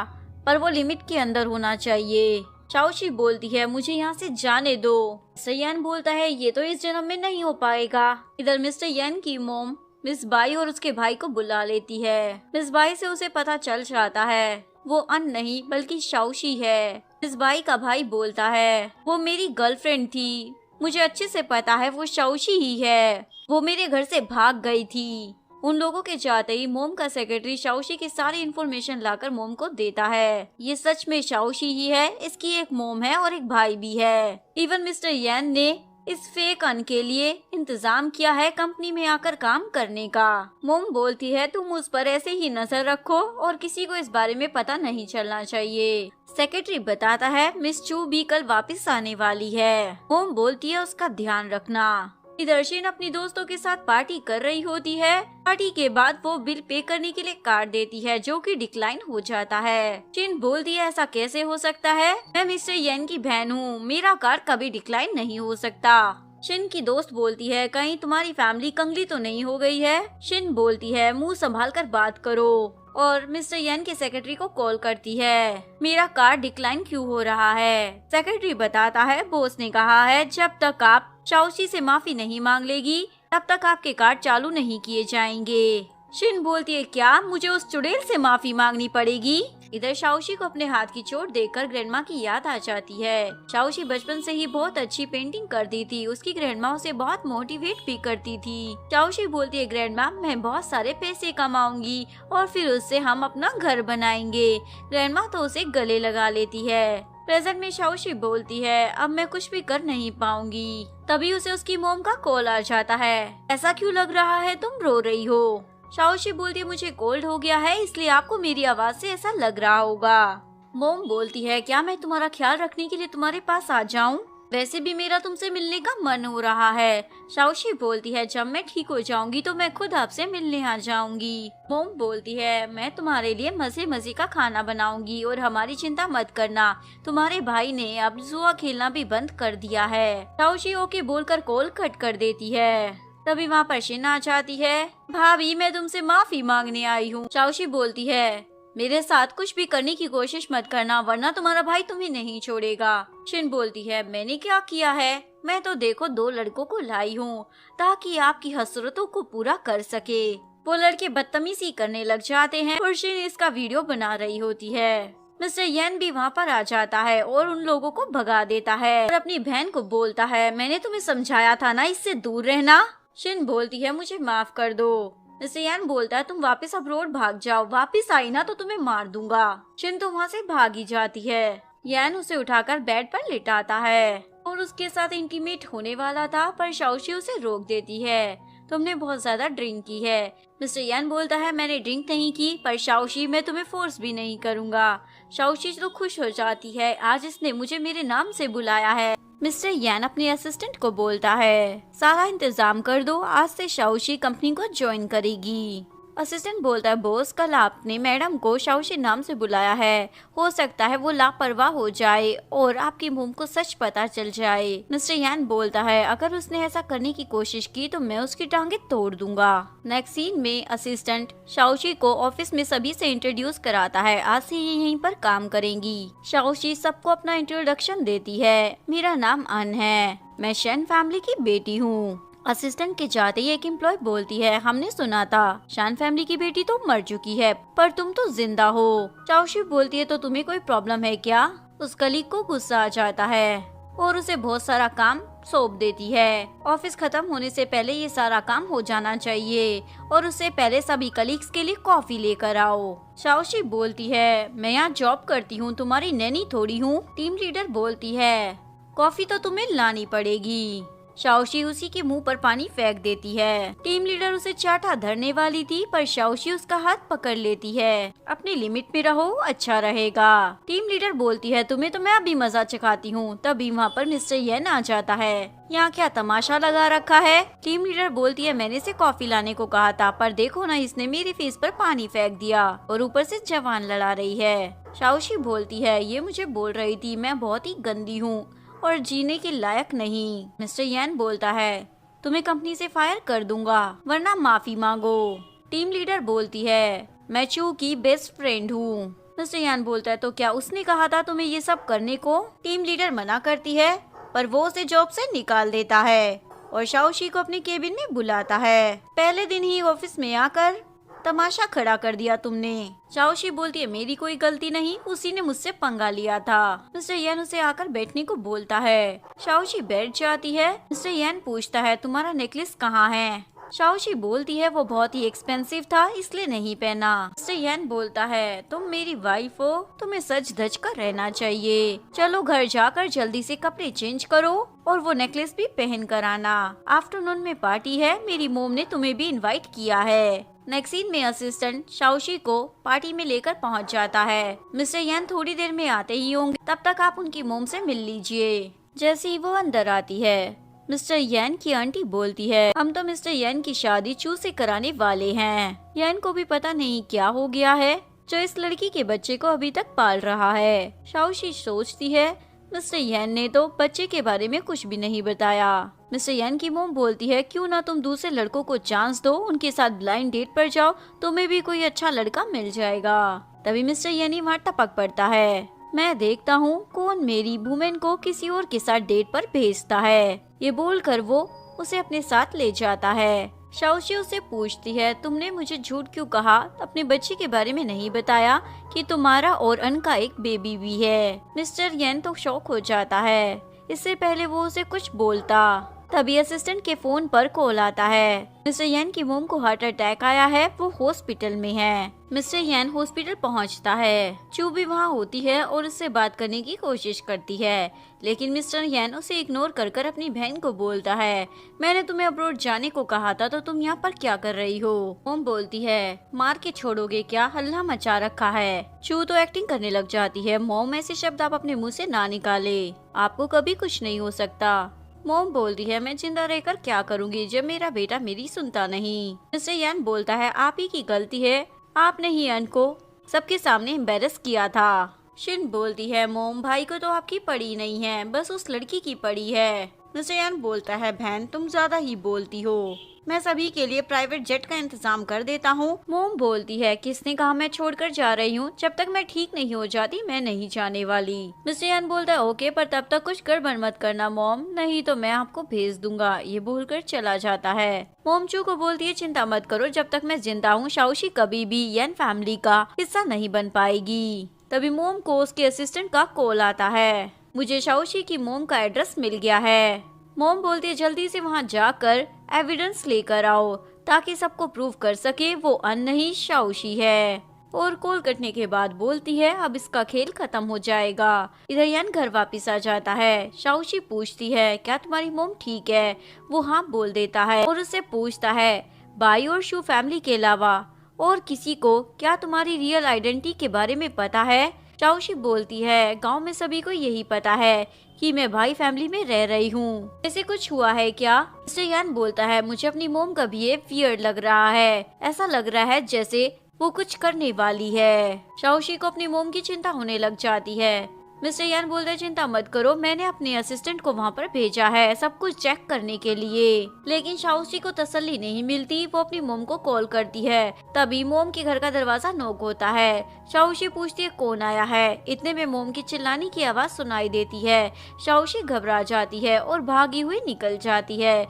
पर वो लिमिट के अंदर होना चाहिए। शाओशी बोलती है, मुझे यहाँ से जाने दो। मिस्टर यान बोलता है, ये तो इस जन्म में नहीं हो पाएगा। इधर मिस्टर यान की मोम मिस बाई और उसके भाई को बुला लेती है। मिस बाई से उसे पता चल जाता है वो अन नहीं बल्कि शाओशी है। मिस बाई का भाई बोलता है, वो मेरी गर्लफ्रेंड थी, मुझे अच्छे से पता है वो शाओशी ही है, वो मेरे घर से भाग गई थी। उन लोगों के जाते ही मोम का सेक्रेटरी शाओशी की सारी इन्फॉर्मेशन लाकर मोम को देता है। ये सच में शाओशी ही है, इसकी एक मोम है और एक भाई भी है। इवन मिस्टर यान ने इस फेक अन के लिए इंतजाम किया है कंपनी में आकर काम करने का। मोम बोलती है, तुम उस पर ऐसे ही नजर रखो और किसी को इस बारे में पता नहीं चलना चाहिए। सेक्रेटरी बताता है, मिस चू भी कल वापस आने वाली है। मोम बोलती है, उसका ध्यान रखना। इधर शिन अपनी दोस्तों के साथ पार्टी कर रही होती है। पार्टी के बाद वो बिल पे करने के लिए कार्ड देती है, जो कि डिक्लाइन हो जाता है। शिन बोलती है, ऐसा कैसे हो सकता है, मैं मिस्टर येन की बहन हूँ, मेरा कार्ड कभी डिक्लाइन नहीं हो सकता। शिन की दोस्त बोलती है, कहीं तुम्हारी फैमिली कंगली तो नहीं हो गई है? शिन बोलती है, मुंह संभाल कर बात करो, और मिस्टर येन के सेक्रेटरी को कॉल करती है, मेरा कार्ड डिक्लाइन क्यों हो रहा है? सेक्रेटरी बताता है, बॉस ने कहा है जब तक आप शाओशी से माफी नहीं मांग लेगी तब तक आपके कार्ड चालू नहीं किए जाएंगे। शिन बोलती है, क्या मुझे उस चुड़ैल से माफी मांगनी पड़ेगी? इधर शाओशी को अपने हाथ की चोट देखकर ग्रैंडमा की याद आ जाती है। शाओशी बचपन से ही बहुत अच्छी पेंटिंग करती थी, उसकी ग्रैंडमा उसे बहुत मोटिवेट भी करती थी। शाओशी बोलती है, ग्रैंडमा मैं बहुत सारे पैसे कमाऊंगी और फिर उससे हम अपना घर बनाएंगे। ग्रैंडमा तो उसे गले लगा लेती है। प्रेजेंट में शाओशी बोलती है, अब मैं कुछ भी कर नहीं पाऊंगी। तभी उसे उसकी मोम का कॉल आ जाता है, ऐसा क्यों लग रहा है तुम रो रही हो? शाओशी बोलती है, मुझे कोल्ड हो गया है इसलिए आपको मेरी आवाज से ऐसा लग रहा होगा। मोम बोलती है, क्या मैं तुम्हारा ख्याल रखने के लिए तुम्हारे पास आ जाऊं? वैसे भी मेरा तुमसे मिलने का मन हो रहा है। शाओशी बोलती है, जब मैं ठीक हो जाऊंगी तो मैं खुद आपसे मिलने आ जाऊंगी। मोम बोलती है, मैं तुम्हारे लिए मजे मजे का खाना बनाऊंगी और हमारी चिंता मत करना, तुम्हारे भाई ने अब जुआ खेलना भी बंद कर दिया है। शाओशी ओके बोलकर कॉल कट कर देती है। तभी वहाँ पर शिन आ जाती है, भाभी मैं तुमसे माफी मांगने आई हूँ। शाओशी बोलती है, मेरे साथ कुछ भी करने की कोशिश मत करना वरना तुम्हारा भाई तुम्हें नहीं छोड़ेगा। शिन बोलती है, मैंने क्या किया है, मैं तो देखो 2 लड़कों को लाई हूँ ताकि आपकी हसरतों को पूरा कर सके। वो लड़के बदतमीजी करने लग जाते हैं और शिन इसका वीडियो बना रही होती है। मिस्टर येन भी वहाँ पर आ जाता है और उन लोगों को भगा देता है और अपनी बहन को बोलता है, मैंने तुम्हें समझाया था ना इससे दूर रहना। शिन बोलती है, मुझे माफ कर दो। मिस्टर येन बोलता है, तुम वापस अब्रोड भाग जाओ, वापस आई ना तो तुम्हें मार दूंगा। शिन तो वहाँ से भागी जाती है। येन उसे उठाकर बेड पर लिटाता है और उसके साथ इंटीमेट होने वाला था, पर शाओशी उसे रोक देती है। तुमने बहुत ज्यादा ड्रिंक की है। मिस्टर येन बोलता है, मैंने ड्रिंक नहीं की, पर शाओशी मैं तुम्हें फोर्स भी नहीं करूंगा। शाओशी तो खुश हो जाती है, आज इसने मुझे मेरे नाम से बुलाया है। मिस्टर येन अपने असिस्टेंट को बोलता है, सारा इंतजाम कर दो, आज से शाओशी कंपनी को ज्वाइन करेगी। असिस्टेंट बोलता है, बॉस कल आपने मैडम को शाओशी नाम से बुलाया है, हो सकता है वो लापरवाह हो जाए और आपकी मोम को सच पता चल जाए। मिस्टर यान बोलता है, अगर उसने ऐसा करने की कोशिश की तो मैं उसकी टांगे तोड़ दूंगा। नेक्स्ट सीन में असिस्टेंट शाओशी को ऑफिस में सभी से इंट्रोड्यूस कराता है, आज से ये यहीं पर काम करेंगी। शाओशी सबको अपना इंट्रोडक्शन देती है, मेरा नाम अन है, मैं शेन फैमिली की बेटी हूँ। असिस्टेंट के जाते ही एक एम्प्लॉय बोलती है, हमने सुना था शान फैमिली की बेटी तो मर चुकी है, पर तुम तो जिंदा हो। शाओशी बोलती है, तो तुम्हें कोई प्रॉब्लम है क्या? उस कलीग को गुस्सा आ जाता है और उसे बहुत सारा काम सौंप देती है। ऑफिस खत्म होने से पहले ये सारा काम हो जाना चाहिए और उससे पहले सभी कलीग्स के लिए कॉफी लेकर आओ। शाओशी बोलती है, मैं यहाँ जॉब करती हूँ, तुम्हारी नैनी थोड़ी हूँ। टीम लीडर बोलती है, कॉफी तो तुम्हें लानी पड़ेगी। शाओशी उसी के मुंह पर पानी फेंक देती है। टीम लीडर उसे चाटा धरने वाली थी, पर शाओशी उसका हाथ पकड़ लेती है, अपनी लिमिट में रहो, अच्छा रहेगा। टीम लीडर बोलती है, तुम्हें तो मैं अभी मजा चखाती हूँ। तभी वहाँ पर मिस्टर येन आ जाता है, यहाँ क्या तमाशा लगा रखा है? टीम लीडर बोलती है, मैंने इसे कॉफी लाने को कहा था, पर देखो ना, इसने मेरे फेस पर पानी फेंक दिया और ऊपर से जवान लड़ा रही है। शाओशी बोलती है, ये मुझे बोल रही थी मैं बहुत ही गंदी हूँ और जीने के लायक नहीं। मिस्टर येन बोलता है, तुम्हें कंपनी से फायर कर दूंगा वरना माफी मांगो। टीम लीडर बोलती है, मैं चू की बेस्ट फ्रेंड हूँ। मिस्टर येन बोलता है, तो क्या उसने कहा था तुम्हें ये सब करने को? टीम लीडर मना करती है, पर वो उसे जॉब से निकाल देता है और शाओशी को अपने केबिन में बुलाता है। पहले दिन ही ऑफिस में आकर तमाशा खड़ा कर दिया तुमने। शाओशी बोलती है, मेरी कोई गलती नहीं, उसी ने मुझसे पंगा लिया था। मिस्टर येन उसे आकर बैठने को बोलता है। शाओशी बैठ जाती है। मिस्टर येन पूछता है, तुम्हारा नेकलेस कहाँ है? शाओशी बोलती है, वो बहुत ही एक्सपेंसिव था इसलिए नहीं पहना। मिस्टर येन बोलता है, तुम मेरी वाइफ हो, तुम्हें सज धज कर रहना चाहिए। चलो घर जाकर जल्दी से कपड़े चेंज करो और वो नेकलेस भी पहन कर आना। आफ्टरनून में पार्टी है, मेरी मोम ने तुम्हें भी इनवाइट किया है। नेक्स्ट सीन में असिस्टेंट शाओशी को पार्टी में लेकर पहुंच जाता है। मिस्टर येन थोड़ी देर में आते ही होंगे, तब तक आप उनकी मोम से मिल लीजिए। जैसे ही वो अंदर आती है, मिस्टर येन की आंटी बोलती है, हम तो मिस्टर येन की शादी चू से कराने वाले हैं। येन को भी पता नहीं क्या हो गया है जो इस लड़की के बच्चे को अभी तक पाल रहा है। शाओशी सोचती है, मिस्टर येन ने तो बच्चे के बारे में कुछ भी नहीं बताया। मिस्टर येन की मोम बोलती है, क्यों ना तुम दूसरे लड़कों को चांस दो, उनके साथ ब्लाइंड डेट पर जाओ, तुम्हें भी कोई अच्छा लड़का मिल जाएगा। तभी मिस्टर येन वहाँ टपक पड़ता है, मैं देखता हूँ कौन मेरी वुमेन को किसी और के साथ डेट पर भेजता है। ये बोलकर वो उसे अपने साथ ले जाता है। शाओशी उसे पूछती है, तुमने मुझे झूठ क्यों कहा, अपने बच्चे के बारे में नहीं बताया कि तुम्हारा और अन का एक बेबी भी है। मिस्टर येन तो शॉक हो जाता है, इससे पहले वो उसे कुछ बोलता। तभी असिस्टेंट के फोन पर कॉल आता है, मिस्टर येन की मोम को हार्ट अटैक आया है, वो हॉस्पिटल में है। मिस्टर येन हॉस्पिटल पहुंचता है। चू भी वहां होती है और उससे बात करने की कोशिश करती है, लेकिन मिस्टर येन उसे इग्नोर कर अपनी बहन को बोलता है, मैंने तुम्हें अब्रॉड जाने को कहा था, तो तुम यहाँ पर क्या कर रही हो? मोम बोलती है, मार के छोड़ोगे क्या, हल्ला मचा रखा है। चू तो एक्टिंग करने लग जाती है, मोम ऐसे शब्द आप अपने मुँह से ना निकाले, आपको कभी कुछ नहीं हो सकता। मोम बोलती है, मैं जिंदा रहकर क्या करूंगी जब मेरा बेटा मेरी सुनता नहीं। मिस्टर येन बोलता है, आप ही की गलती है, आपने ही अन को सबके सामने एम्बेरस किया था। शिन बोलती है, मोम भाई को तो आपकी पड़ी नहीं है, बस उस लड़की की पड़ी है। मिस्टर यान बोलता है, बहन तुम ज्यादा ही बोलती हो, मैं सभी के लिए प्राइवेट जेट का इंतजाम कर देता हूँ। मोम बोलती है, किसने कहा मैं छोड़कर जा रही हूँ, जब तक मैं ठीक नहीं हो जाती मैं नहीं जाने वाली। मिस्टर यान बोलता है, ओके पर तब तक कुछ गड़बड़ मत करना मॉम, नहीं तो मैं आपको भेज दूंगा। ये बोलकर चला जाता है। मोम चू को बोलती है, चिंता मत करो, जब तक मैं जिंदा हूँ शाओशी कभी भी यान फैमिली का हिस्सा नहीं बन पाएगी। तभी मोम को उसके असिस्टेंट का कॉल आता है, मुझे शाओशी की मोम का एड्रेस मिल गया है। मोम बोलती है, जल्दी से वहाँ जाकर एविडेंस लेकर आओ ताकि सबको प्रूव कर सके वो अन नहीं शाओशी है। और कॉल कटने के बाद बोलती है, अब इसका खेल खत्म हो जाएगा। इधर यान घर वापस आ जाता है। शाओशी पूछती है, क्या तुम्हारी मोम ठीक है? वो हाँ बोल देता है और उससे पूछता है, बाई और शू फैमिली के अलावा और किसी को क्या तुम्हारी रियल आइडेंटिटी के बारे में पता है? शाओशी बोलती है, गांव में सभी को यही पता है कि मैं भाई फैमिली में रह रही हूँ। ऐसे कुछ हुआ है क्या? मिस्टर यान बोलता है, मुझे अपनी मोम का बिहेव वियर्ड लग रहा है, ऐसा लग रहा है जैसे वो कुछ करने वाली है। शाओशी को अपनी मोम की चिंता होने लग जाती है। मिस्टर यान बोलते हैं, चिंता मत करो, मैंने अपने असिस्टेंट को वहाँ पर भेजा है सब कुछ चेक करने के लिए। लेकिन शाओशी को तसल्ली नहीं मिलती, वो अपनी मोम को कॉल करती है। तभी मोम के घर का दरवाजा नॉक होता है। शाओशी पूछती है, कौन आया है? इतने में मोम की चिल्लाने की आवाज सुनाई देती है। शाओशी घबरा जाती है और भागी हुई निकल जाती है।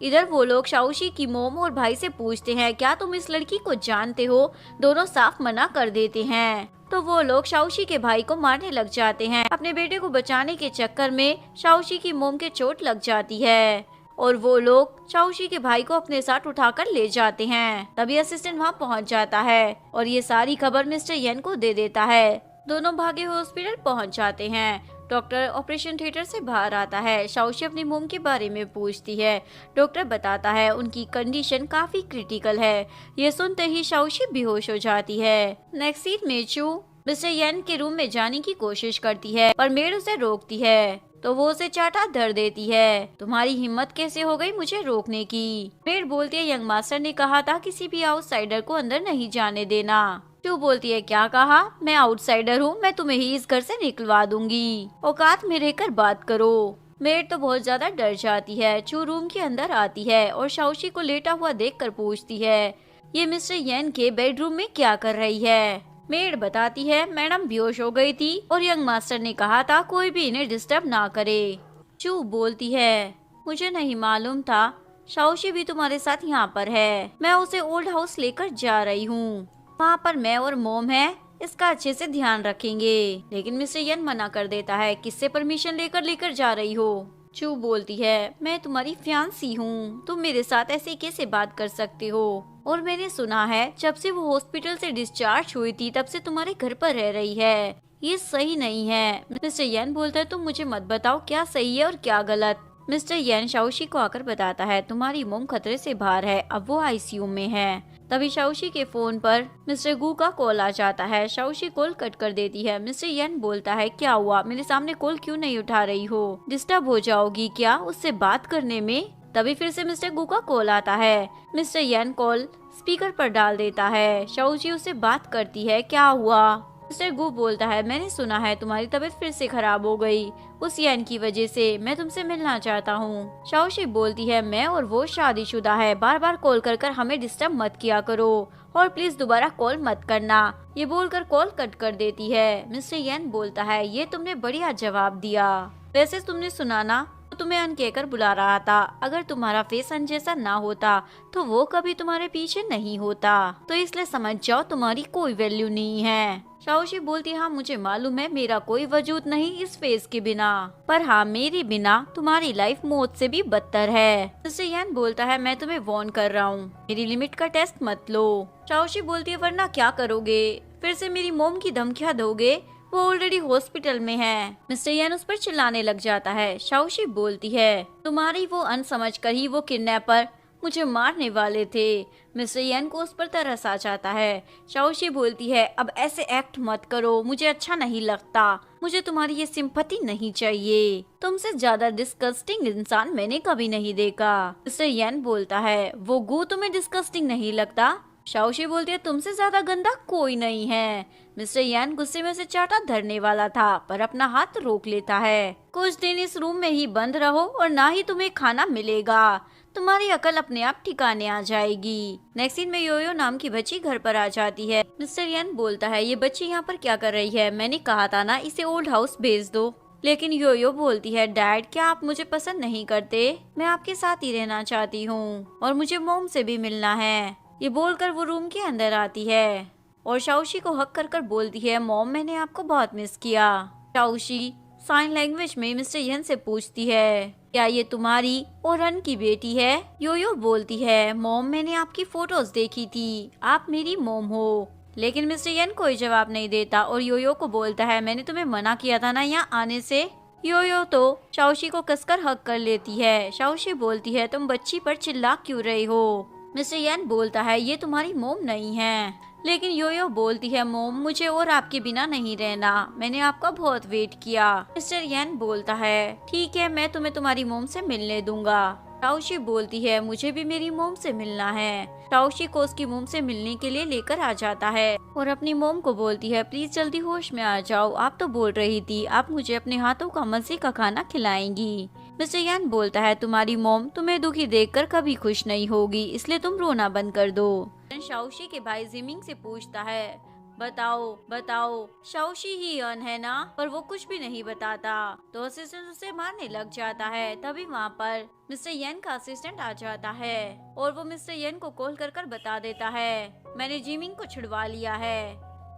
इधर वो लोग शाओशी की मोम और भाई से पूछते हैं, क्या तुम इस लड़की को जानते हो? दोनों साफ मना कर देते हैं। तो वो लोग शाओशी के भाई को मारने लग जाते हैं। अपने बेटे को बचाने के चक्कर में शाओशी की मोम के चोट लग जाती है और वो लोग शाओशी के भाई को अपने साथ उठाकर ले जाते हैं। तभी असिस्टेंट वहाँ पहुँच जाता है और ये सारी खबर मिस्टर येन को दे देता है। दोनों भागे हॉस्पिटल पहुँच जाते हैं। डॉक्टर ऑपरेशन थिएटर से बाहर आता है। शाओशी अपनी मोम के बारे में पूछती है। डॉक्टर बताता है उनकी कंडीशन काफी क्रिटिकल है। ये सुनते ही शाओशी बेहोश हो जाती है। नेक्स्ट सीन में चू मिस्टर येन के रूम में जाने की कोशिश करती है पर मेड उसे रोकती है तो वो उसे चाटा धर देती है। तुम्हारी हिम्मत कैसे हो गई मुझे रोकने की? मेड बोलती है, यंग मास्टर ने कहा था किसी भी आउटसाइडर को अंदर नहीं जाने देना। चू बोलती है, क्या कहा? मैं आउटसाइडर हूँ, मैं तुम्हें ही इस घर से निकलवा दूंगी, औकात में रहकर बात करो। मेड तो बहुत ज्यादा डर जाती है। चू रूम के अंदर आती है और शाओशी को लेटा हुआ देखकर पूछती है, ये मिस्टर येन के बेडरूम में क्या कर रही है? मेड बताती है, मैडम बेहोश हो गई थी और यंग मास्टर ने कहा था कोई भी इन्हें डिस्टर्ब ना करे। चू बोलती है, मुझे नहीं मालूम था शाओशी भी तुम्हारे साथ यहाँ पर है, मैं उसे ओल्ड हाउस लेकर जा रही हूँ, वहाँ पर मैं और मोम है, इसका अच्छे से ध्यान रखेंगे। लेकिन मिस्टर येन मना कर देता है, किससे परमिशन लेकर जा रही हो? चू बोलती है, मैं तुम्हारी फियांसी हूँ, तुम मेरे साथ ऐसे कैसे बात कर सकते हो? और मैंने सुना है जब से वो हॉस्पिटल से डिस्चार्ज हुई थी तब से तुम्हारे घर पर रह रही है, ये सही नहीं है। मिस्टर येन बोलता है, तुम मुझे मत बताओ क्या सही है और क्या गलत। मिस्टर येन शाओशी को आकर बताता है, तुम्हारी मोम खतरे से बाहर है, अब वो आईसीयू में है। तभी शाओशी के फोन पर मिस्टर गू का कॉल आ जाता है। शाओशी कॉल कट कर देती है। मिस्टर येन बोलता है, क्या हुआ, मेरे सामने कॉल क्यों नहीं उठा रही हो? डिस्टर्ब हो जाओगी क्या उससे बात करने में? तभी फिर से मिस्टर गू का कॉल आता है। मिस्टर येन कॉल स्पीकर पर डाल देता है। शाओशी उससे बात करती है, क्या हुआ? मिस्टर गू बोलता है, मैंने सुना है तुम्हारी तबीयत फिर से खराब हो गई, उस येन की वजह से मैं तुमसे मिलना चाहता हूँ। शाओशी बोलती है, मैं और वो शादीशुदा है, बार बार कॉल कर हमें डिस्टर्ब मत किया करो और प्लीज दोबारा कॉल मत करना। ये बोलकर कॉल कट कर देती है। मिस्टर येन बोलता है, ये तुमने बढ़िया जवाब दिया, वैसे तुमने सुना ना, तो तुम्हें अन कहकर बुला रहा था, अगर तुम्हारा फेस अन जैसा ना होता तो वो कभी तुम्हारे पीछे नहीं होता, तो इसलिए समझ जाओ तुम्हारी कोई वैल्यू नहीं है। शाओशी बोलती, हाँ मुझे मालूम है मेरा कोई वजूद नहीं इस फेस के बिना, पर हाँ मेरे बिना तुम्हारी लाइफ मौत से भी बदतर है। मिस्टर येन बोलता है, मैं तुम्हें वार्न कर रहा हूँ, मेरी लिमिट का टेस्ट मत लो। शाओशी बोलती है, वरना क्या करोगे? फिर से मेरी मोम की धमकियाँ दोगे? वो ऑलरेडी हॉस्पिटल में है। मिस्टर येन उस पर चिल्लाने लग जाता है। शाओशी बोलती है, तुम्हारी वो अनसमझ कर ही वो किडनैपर मुझे मारने वाले थे। मिस्टर येन को उस पर तरस आ जाता है। शाओशी बोलती है, अब ऐसे एक्ट मत करो, मुझे अच्छा नहीं लगता, मुझे तुम्हारी ये सिंपैथी नहीं चाहिए, तुमसे ज्यादा डिस्गस्टिंग इंसान मैंने कभी नहीं देखा। मिस्टर येन बोलता है, वो गू तुम्हें डिस्गस्टिंग नहीं लगता? शाओशी बोलती है तुमसे ज्यादा गंदा कोई नहीं है। मिस्टर यान गुस्से में उसे चाटा धरने वाला था पर अपना हाथ रोक लेता है। कुछ दिन इस रूम में ही बंद रहो और ना ही तुम्हें खाना मिलेगा, तुम्हारी अकल अपने आप ठिकाने आ जाएगी। नेक्स्ट सीन में योयो नाम की बच्ची घर पर आ जाती है। मिस्टर यान बोलता है ये बच्ची यहाँ पर क्या कर रही है, मैंने कहा था ना इसे ओल्ड हाउस भेज दो। लेकिन योयो बोलती है डैड क्या आप मुझे पसंद नहीं करते, मैं आपके साथ ही रहना चाहती हूँ और मुझे मॉम से भी मिलना है। ये बोलकर वो रूम के अंदर आती है और शाओशी को हक कर कर बोलती है मॉम मैंने आपको बहुत मिस किया। शाओशी साइन लैंग्वेज में मिस्टर यन से पूछती है क्या ये तुम्हारी और रन की बेटी है। योयो बोलती है मॉम मैंने आपकी फोटोज देखी थी, आप मेरी मॉम हो। लेकिन मिस्टर यन कोई जवाब नहीं देता और योयो को बोलता है मैंने तुम्हें मना किया था ना यहाँ आने से। योयो तो शाओशी को कसकर हक कर लेती है। शाओशी बोलती है तुम बच्ची पर चिल्ला क्यों रही हो। मिस्टर यन बोलता है ये तुम्हारी मॉम नहीं है। लेकिन योयो बोलती है मॉम मुझे और आपके बिना नहीं रहना, मैंने आपका बहुत वेट किया। मिस्टर यन बोलता है ठीक है मैं तुम्हें तुम्हारी मॉम से मिलने दूंगा। शाओशी बोलती है मुझे भी मेरी मॉम से मिलना है। शाओशी को उसकी मॉम से मिलने के लिए लेकर आ जाता है और अपनी मॉम को बोलती है प्लीज जल्दी होश में आ जाओ, आप तो बोल रही थी आप मुझे अपने हाथों का मजे का खाना खिलाएंगी। मिस्टर यान बोलता है तुम्हारी मॉम तुम्हें दुखी देखकर कभी खुश नहीं होगी, इसलिए तुम रोना बंद कर दो। शाओशी के भाई जिमिंग से पूछता है बताओ बताओ शाओशी ही अन है ना, पर वो कुछ भी नहीं बताता तो असिस्टेंट उसे मारने लग जाता है। तभी वहाँ पर मिस्टर यन का असिस्टेंट आ जाता है और वो मिस्टर यन को कॉल कर कर बता देता है मैंने जिमिंग को छुड़वा लिया है।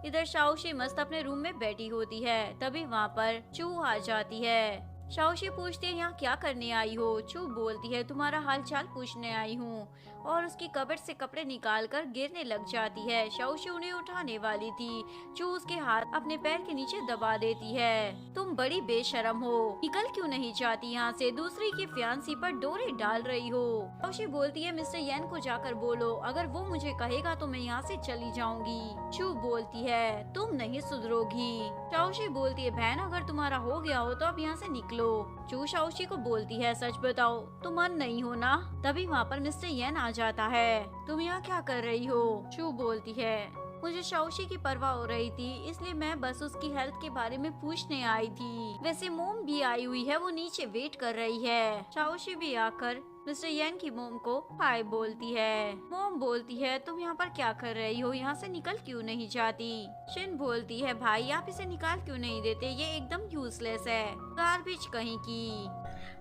इधर शाओशी मस्त अपने रूम में बैठी होती है। तभी वहाँ पर चू आ जाती है। शाओशी पूछती है यहाँ क्या करने आई हो। चू बोलती है तुम्हारा हालचाल पूछने आई हूँ और उसकी कबट से कपड़े निकाल कर गिरने लग जाती है। शाओशी उन्हें उठाने वाली थी, चू उसके हाथ अपने पैर के नीचे दबा देती है। तुम बड़ी बेशरम हो, निकल क्यों नहीं जाती यहाँ से, दूसरी की फियांसी पर डोरे डाल रही हो। शाओशी बोलती है मिस्टर यन को जाकर बोलो, अगर वो मुझे कहेगा तो मैं यहाँ से चली जाऊंगी। चू बोलती है तुम नहीं सुधरोगी। शाओशी बोलती है बहन अगर तुम्हारा हो गया हो तो अब यहाँ से निकलो। चू शाओशी को बोलती है सच बताओ तुम मन नहीं हो ना। तभी वहाँ पर मिस्टर यन आ जाता है। तुम यहाँ क्या कर रही हो। चू बोलती है मुझे शाओशी की परवाह हो रही थी इसलिए मैं बस उसकी हेल्थ के बारे में पूछने आई थी। वैसे मोम भी आई हुई है, वो नीचे वेट कर रही है। शाओशी भी आकर मिस्टर यन की मोम को हाय बोलती है। मोम बोलती है तुम यहाँ पर क्या कर रही हो, यहाँ से निकल क्यों नहीं जाती। शिन बोलती है भाई आप इसे निकाल क्यों नहीं देते, ये एकदम यूजलेस है, गार्बेज कहीं की।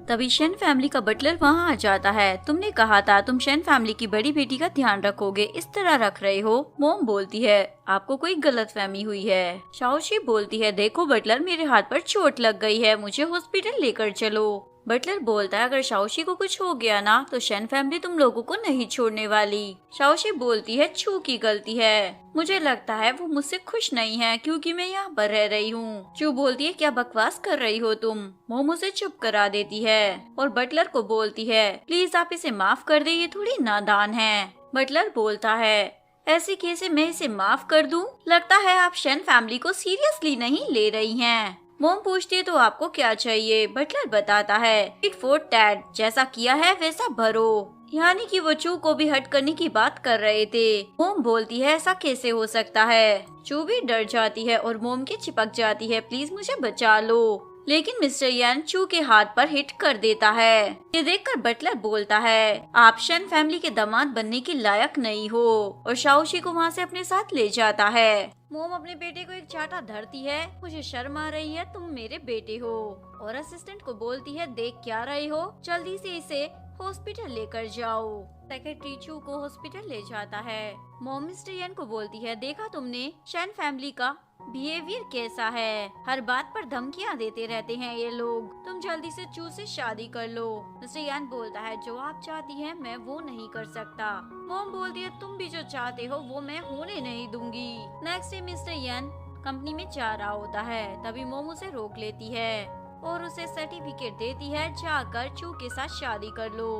तभी शेन फैमिली का बटलर वहाँ आ जाता है। तुमने कहा था तुम शेन फैमिली की बड़ी बेटी का ध्यान रखोगे, इस तरह रख रहे हो। मोम बोलती है आपको कोई गलतफहमी हुई है। शाओशी बोलती है देखो बटलर मेरे हाथ पर चोट लग गई है, मुझे हॉस्पिटल लेकर चलो। बटलर बोलता है अगर शाओशी को कुछ हो गया ना तो शेन फैमिली तुम लोगों को नहीं छोड़ने वाली। शाओशी बोलती है चू की गलती है, मुझे लगता है वो मुझसे खुश नहीं है क्योंकि मैं यहाँ पर रह रही हूँ। चू बोलती है क्या बकवास कर रही हो तुम। मोम उसे चुप करा देती है और बटलर को बोलती है प्लीज आप इसे माफ कर दे, ये थोड़ी नादान है। बटलर बोलता है ऐसे कैसे मैं इसे माफ कर दूं? लगता है आप शेन फैमिली को सीरियसली नहीं ले रही हैं। मोम पूछती है तो आपको क्या चाहिए। बटलर बताता है इट फॉर टैट, जैसा किया है वैसा भरो। यानी कि वो चू को भी हट करने की बात कर रहे थे। मोम बोलती है ऐसा कैसे हो सकता है। चू भी डर जाती है और मोम के चिपक जाती है प्लीज मुझे बचा लो। लेकिन मिस्टर यन चू के हाथ पर हिट कर देता है। ये देखकर बटलर बोलता है आप शेन फैमिली के दामाद बनने के लायक नहीं हो और शाओशी को वहाँ से अपने साथ ले जाता है। मोम अपने बेटे को एक चाटा धरती है, मुझे शर्म आ रही है, तुम मेरे बेटे हो। और असिस्टेंट को बोलती है देख क्या रहे हो, जल्दी से इसे हॉस्पिटल लेकर जाओ। सेक्रेटरी चू को हॉस्पिटल ले जाता है। मोम मिस्टर यन को बोलती है देखा तुमने शेन फैमिली का बिहेवियर कैसा है, हर बात पर धमकियां देते रहते हैं ये लोग, तुम जल्दी से चू से शादी कर लो। मिस्टर यान बोलता है जो आप चाहती हैं मैं वो नहीं कर सकता। मोम बोलती है तुम भी जो चाहते हो वो मैं होने नहीं दूंगी। नेक्स्ट डे मिस्टर यान कंपनी में जा रहा होता है। तभी मोम उसे रोक लेती है और उसे सर्टिफिकेट देती है जाकर चू के साथ शादी कर लो।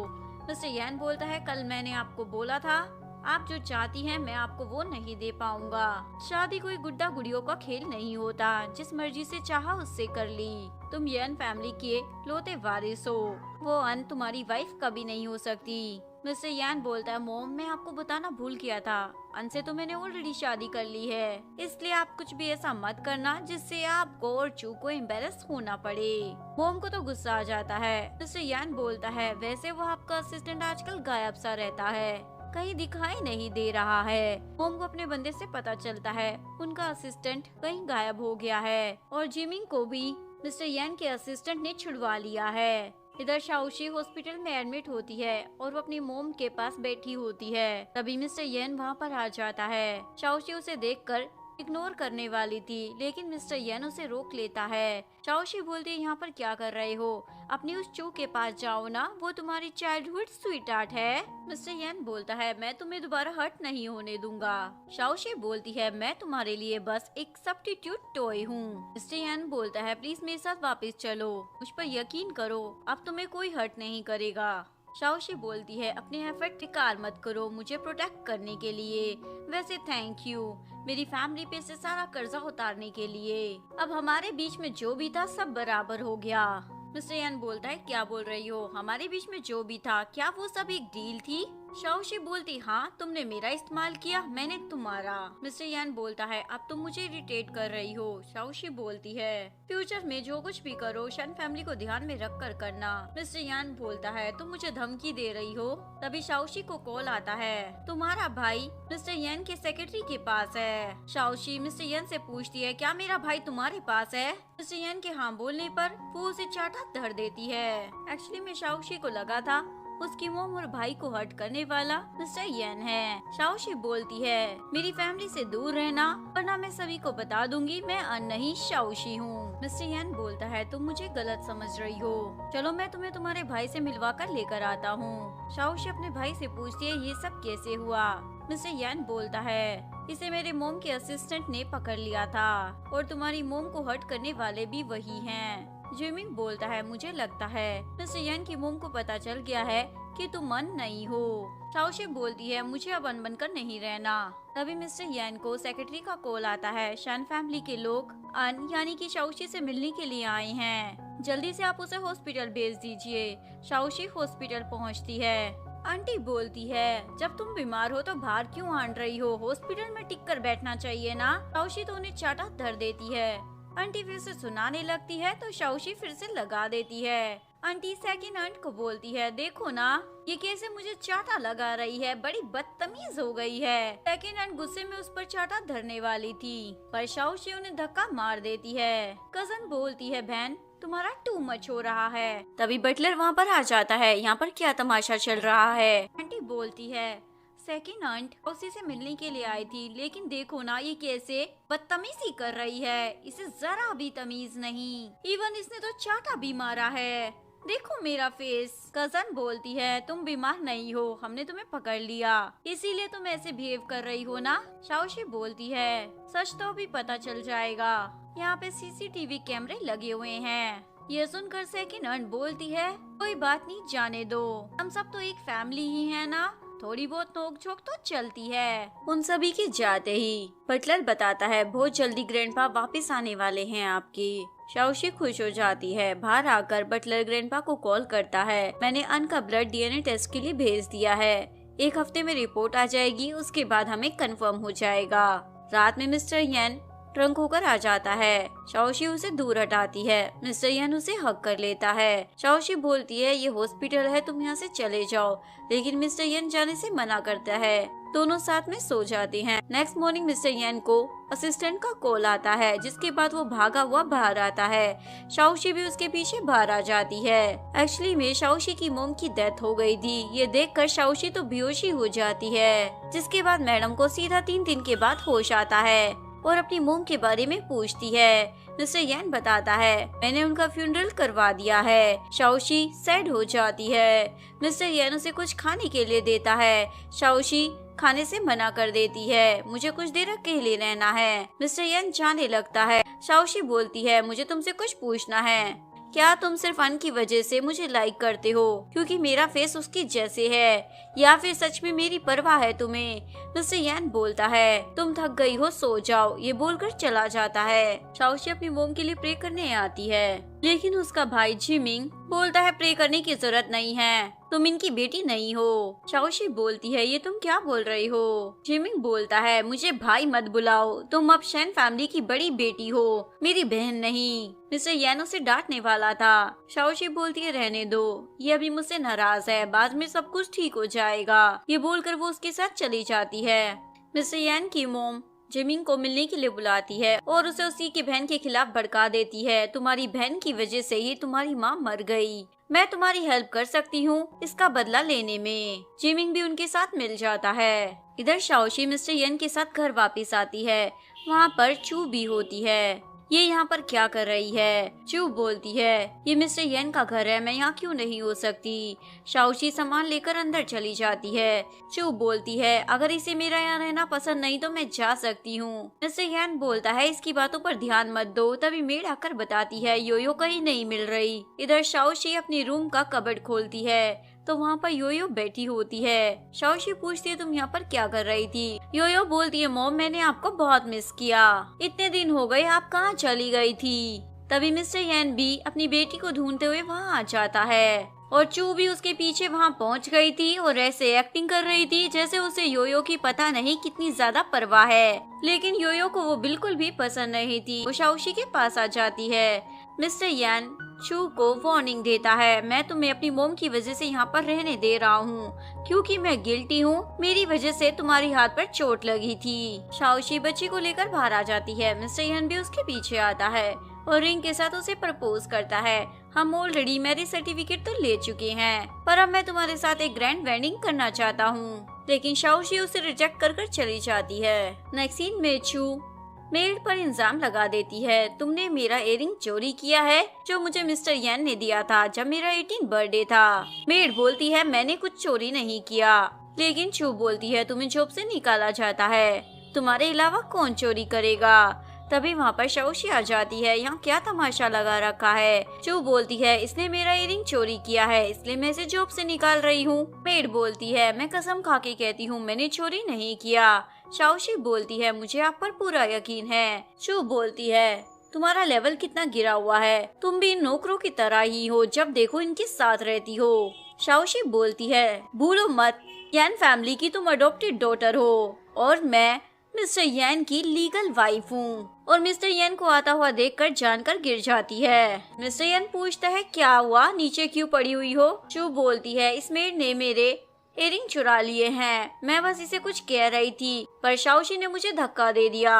मिस्टर यान बोलता है कल मैंने आपको बोला था आप जो चाहती हैं मैं आपको वो नहीं दे पाऊंगा। शादी कोई गुड्डा गुड़ियों का खेल नहीं होता, जिस मर्जी से चाहा उससे कर ली। तुम यन फैमिली के लोते वारिस हो, वो अन तुम्हारी वाइफ कभी नहीं हो सकती। मिस्टर यान बोलता है, मोम मैं आपको बताना भूल गया था, अन से तो मैंने ऑलरेडी शादी कर ली है, इसलिए आप कुछ भी ऐसा मत करना जिससे आपको और चू को एम्बेरस होना पड़े। मोम को तो गुस्सा आ जाता है। मिस्टर यान बोलता है, वैसे वो आपका असिस्टेंट आजकल गायब सा रहता है, कहीं दिखाई नहीं दे रहा है। मोम को अपने बंदे से पता चलता है उनका असिस्टेंट कहीं गायब हो गया है और जिमिंग को भी मिस्टर यान के असिस्टेंट ने छुड़वा लिया है। इधर शाओशी हॉस्पिटल में एडमिट होती है और वो अपनी मोम के पास बैठी होती है। तभी मिस्टर येन वहाँ पर आ जाता है। शाओशी उसे देखकर इग्नोर करने वाली थी, लेकिन मिस्टर येन उसे रोक लेता है। शाओशी बोलती है, यहाँ पर क्या कर रहे हो, अपनी उस चू के पास जाओ ना, वो तुम्हारी चाइल्डहुड स्वीटहार्ट है। मिस्टर येन बोलता है, मैं तुम्हें दोबारा हर्ट नहीं होने दूंगा। शाओशी बोलती है, मैं तुम्हारे लिए बस एक सब्स्टिट्यूट टॉय हूँ। मिस्टर येन बोलता है, प्लीज मेरे साथ वापस चलो, मुझ पर यकीन करो, अब तुम्हें कोई हर्ट नहीं करेगा। शाओशी बोलती है, अपने एफर्ट बेकार मत करो मुझे प्रोटेक्ट करने के लिए, वैसे थैंक यू मेरी फैमिली पे से सारा कर्जा उतारने के लिए। अब हमारे बीच में जो भी था सब बराबर हो गया। मिस्टर यान बोलता है, क्या बोल रही हो, हमारे बीच में जो भी था क्या वो सब एक डील थी। शाओशी बोलती, हाँ तुमने मेरा इस्तेमाल किया, मैंने तुम्हारा। मिस्टर यान बोलता है, अब तुम मुझे इरिटेट कर रही हो। शाओशी बोलती है, फ्यूचर में जो कुछ भी करो शन फैमिली को ध्यान में रख कर करना। मिस्टर यान बोलता है, तुम मुझे धमकी दे रही हो। तभी शाओशी को कॉल आता है, तुम्हारा भाई मिस्टर यान के सेक्रेटरी के पास है। शाओशी मिस्टर यान से पूछती है, क्या मेरा भाई तुम्हारे पास है। मिस्टर यान के हाँ बोलने पर वो उसे चाटा धर देती है। एक्चुअली में शाओशी को लगा था उसकी मोम और भाई को हर्ट करने वाला मिस्टर येन है। शाओशी बोलती है, मेरी फैमिली से दूर रहना वरना मैं सभी को बता दूंगी मैं अन नहीं शाओशी हूँ। मिस्टर येन बोलता है, तुम मुझे गलत समझ रही हो, चलो मैं तुम्हें तुम्हारे भाई से मिलवा कर लेकर आता हूँ। शाओशी अपने भाई से पूछती है, ये सब कैसे हुआ। मिस्टर येन बोलता है, इसे मेरे मोम के असिस्टेंट ने पकड़ लिया था और तुम्हारी मोम को हर्ट करने वाले भी वही हैं। जिमिंग बोलता है, मुझे लगता है मिस्टर येन की मोम को पता चल गया है कि तुम मन नहीं हो। शाओशी बोलती है, मुझे अब अन बनकर नहीं रहना। तभी मिस्टर येन को सेक्रेटरी का कॉल आता है, शन फैमिली के लोग अन यानी कि शाओशी से मिलने के लिए आए हैं, जल्दी से आप उसे हॉस्पिटल भेज दीजिए। शाओशी हॉस्पिटल पहुंचती है। आंटी बोलती है, जब तुम बीमार हो तो बाहर क्यों आन रही हो, हॉस्पिटल में टिक कर बैठना चाहिए ना। शाओशी तो उन्हें चाटा धर देती है। आंटी फिर से सुनाने लगती है तो शाओशी फिर से लगा देती है। आंटी सेकंड आंट को बोलती है, देखो ना ये कैसे मुझे चाटा लगा रही है, बड़ी बदतमीज हो गई है। सेकंड आंट गुस्से में उस पर चाटा धरने वाली थी पर शाओशी उन्हें धक्का मार देती है। कजन बोलती है, बहन तुम्हारा टू मच हो रहा है। तभी बटलर वहाँ पर आ जाता है, यहाँ पर क्या तमाशा चल रहा है। आंटी बोलती है, सेकंड आंट उसी से मिलने के लिए आई थी, लेकिन देखो ना ये कैसे बदतमीजी कर रही है, इसे जरा भी तमीज नहीं, इवन इसने तो चाटा भी मारा है, देखो मेरा फेस। कजन बोलती है, तुम बीमार नहीं हो, हमने तुम्हें पकड़ लिया, इसीलिए तुम ऐसे बिहेव कर रही हो ना। शाओशी बोलती है, सच तो भी पता चल जाएगा, यहाँ पे सीसीटीवी कैमरे लगे हुए हैं। ये सुनकर सेकंड आंट बोलती है, कोई बात नहीं, जाने दो, हम सब तो एक फैमिली ही है ना, थोड़ी बहुत नोक-झोंक तो चलती है। उन सभी के जाते ही बटलर बताता है, बहुत जल्दी ग्रैंडपा वापस आने वाले हैं आपके। शाओशी खुश हो जाती है। बाहर आकर बटलर ग्रैंडपा को कॉल करता है, मैंने अन का ब्लड डीएनए टेस्ट के लिए भेज दिया है, 1 हफ्ते में रिपोर्ट आ जाएगी, उसके बाद हमें कंफर्म हो जाएगा। रात में मिस्टर येन ड्रंक होकर आ जाता है। शाओशी उसे दूर हटाती है। मिस्टर येन उसे हक कर लेता है। शाओशी बोलती है, ये हॉस्पिटल है, तुम यहाँ से चले जाओ, लेकिन मिस्टर येन जाने से मना करता है। दोनों साथ में सो जाते हैं। नेक्स्ट मॉर्निंग मिस्टर येन को असिस्टेंट का कॉल आता है, जिसके बाद वो भागा हुआ बाहर आता है। शाओशी भी उसके पीछे बाहर आ जाती है। एक्चुअली में शाओशी की मोम की डेथ हो गई थी। ये देखकर शाओशी तो बेहोशी हो जाती है, जिसके बाद मैडम को सीधा 3 दिन के बाद होश आता है और अपनी मोम के बारे में पूछती है। मिस्टर येन बताता है, मैंने उनका फ्यूनरल करवा दिया है। शाओशी सैड हो जाती है। मिस्टर येन उसे कुछ खाने के लिए देता है। शाओशी खाने से मना कर देती है, मुझे कुछ देर अकेले रहना है। मिस्टर येन जाने लगता है। शाओशी बोलती है, मुझे तुमसे कुछ पूछना है, क्या तुम सिर्फ अन की वजह से मुझे लाइक करते हो क्योंकि मेरा फेस उसकी जैसे है, या फिर सच में मेरी परवाह है तुम्हें। मिस्टर येन बोलता है, तुम थक गई हो, सो जाओ, ये बोलकर चला जाता है। शाओशी अपनी मोम के लिए प्रे करने आती है, लेकिन उसका भाई जिमिंग बोलता है, प्रे करने की जरूरत नहीं है, तुम इनकी बेटी नहीं हो। शाओशी बोलती है ये तुम क्या बोल रही हो। जिमिंग बोलता है मुझे भाई मत बुलाओ, तुम अब शेन फैमिली की बड़ी बेटी हो, मेरी बहन नहीं। मिस्टर यन उसे डांटने वाला था। शाओशी बोलती है रहने दो, ये अभी मुझसे नाराज है, बाद में सब कुछ ठीक हो जाएगा। ये बोलकर वो उसके साथ चली जाती है। मिस्टर यन की मोम जिमिंग को मिलने के लिए बुलाती है और उसे उसी की बहन के खिलाफ भड़का देती है। तुम्हारी बहन की वजह से ही तुम्हारी माँ मर गई, मैं तुम्हारी हेल्प कर सकती हूँ इसका बदला लेने में। जिमिंग भी उनके साथ मिल जाता है। इधर शाओशी मिस्टर यन के साथ घर वापस आती है। वहाँ पर चू भी होती है। ये यहाँ पर क्या कर रही है? चू बोलती है ये मिस्टर यन का घर है, मैं यहाँ क्यों नहीं हो सकती। शाओशी सामान लेकर अंदर चली जाती है। चू बोलती है अगर इसे मेरा यहाँ रहना पसंद नहीं तो मैं जा सकती हूँ। मिस्टर यन बोलता है इसकी बातों पर ध्यान मत दो। तभी मेड आकर बताती है योयो कहीं नहीं मिल रही। इधर शाओशी अपनी रूम का कबर्ड खोलती है तो वहाँ पर योयो बैठी होती है। शाओशी पूछती है तुम यहाँ पर क्या कर रही थी। योयो बोलती है मॉम मैंने आपको बहुत मिस किया, इतने दिन हो गए आप कहाँ चली गई थी। तभी मिस्टर यन भी अपनी बेटी को ढूंढते हुए वहाँ आ जाता है और चू भी उसके पीछे वहाँ पहुँच गई थी और ऐसे एक्टिंग कर रही थी जैसे उसे योयो की पता नहीं कितनी ज्यादा परवाह है। लेकिन योयो को वो बिल्कुल भी पसंद नहीं थी। वो शाओशी के पास आ जाती है। मिस्टर यन चू को वार्निंग देता है मैं तुम्हें अपनी मोम की वजह से यहाँ पर रहने दे रहा हूँ क्योंकि मैं गिल्टी हूँ, मेरी वजह से तुम्हारी हाथ पर चोट लगी थी। शाओशी बच्ची को लेकर बाहर आ जाती है। मिस्टर यन भी उसके पीछे आता है और रिंग के साथ उसे प्रपोज करता है। हम ऑलरेडी मैरिज सर्टिफिकेट तो ले चुके हैं पर अब मैं तुम्हारे साथ एक ग्रैंड वेडिंग करना चाहता हूँ। लेकिन शाओशी उसे रिजेक्ट कर चली जाती है। नेक्स्ट सीन में चू मेड पर इल्जाम लगा देती है तुमने मेरा इयररिंग चोरी किया है जो मुझे मिस्टर यन ने दिया था जब मेरा 18 बर्थडे था। मेड बोलती है मैंने कुछ चोरी नहीं किया। लेकिन चू बोलती है तुम्हें जॉब से निकाला जाता है, तुम्हारे अलावा कौन चोरी करेगा। तभी वहाँ पर शाओशी आ जाती है। यहाँ क्या तमाशा लगा रखा है। चू बोलती है इसने मेरा इयररिंग चोरी किया है इसलिए मैं इसे जॉब से निकाल रही हूँ। मेड बोलती है मैं कसम खा के कहती हूँ मैंने चोरी नहीं किया। शाओशी बोलती है मुझे आप पर पूरा यकीन है। चू बोलती है तुम्हारा लेवल कितना गिरा हुआ है, तुम भी इन नौकरों की तरह ही हो, जब देखो इनके साथ रहती हो। शाओशी बोलती है भूलो मत यन फैमिली की तुम अडॉप्टेड डॉटर हो और मैं मिस्टर यन की लीगल वाइफ हूँ। और मिस्टर यन को आता हुआ देखकर जानकर गिर जाती है। मिस्टर यन पूछता है क्या हुआ, नीचे क्यों पड़ी हुई हो। चू बोलती है इस मेड ने मेरे इयररिंग चुरा लिए हैं, मैं बस इसे कुछ कह रही थी पर शाओशी ने मुझे धक्का दे दिया।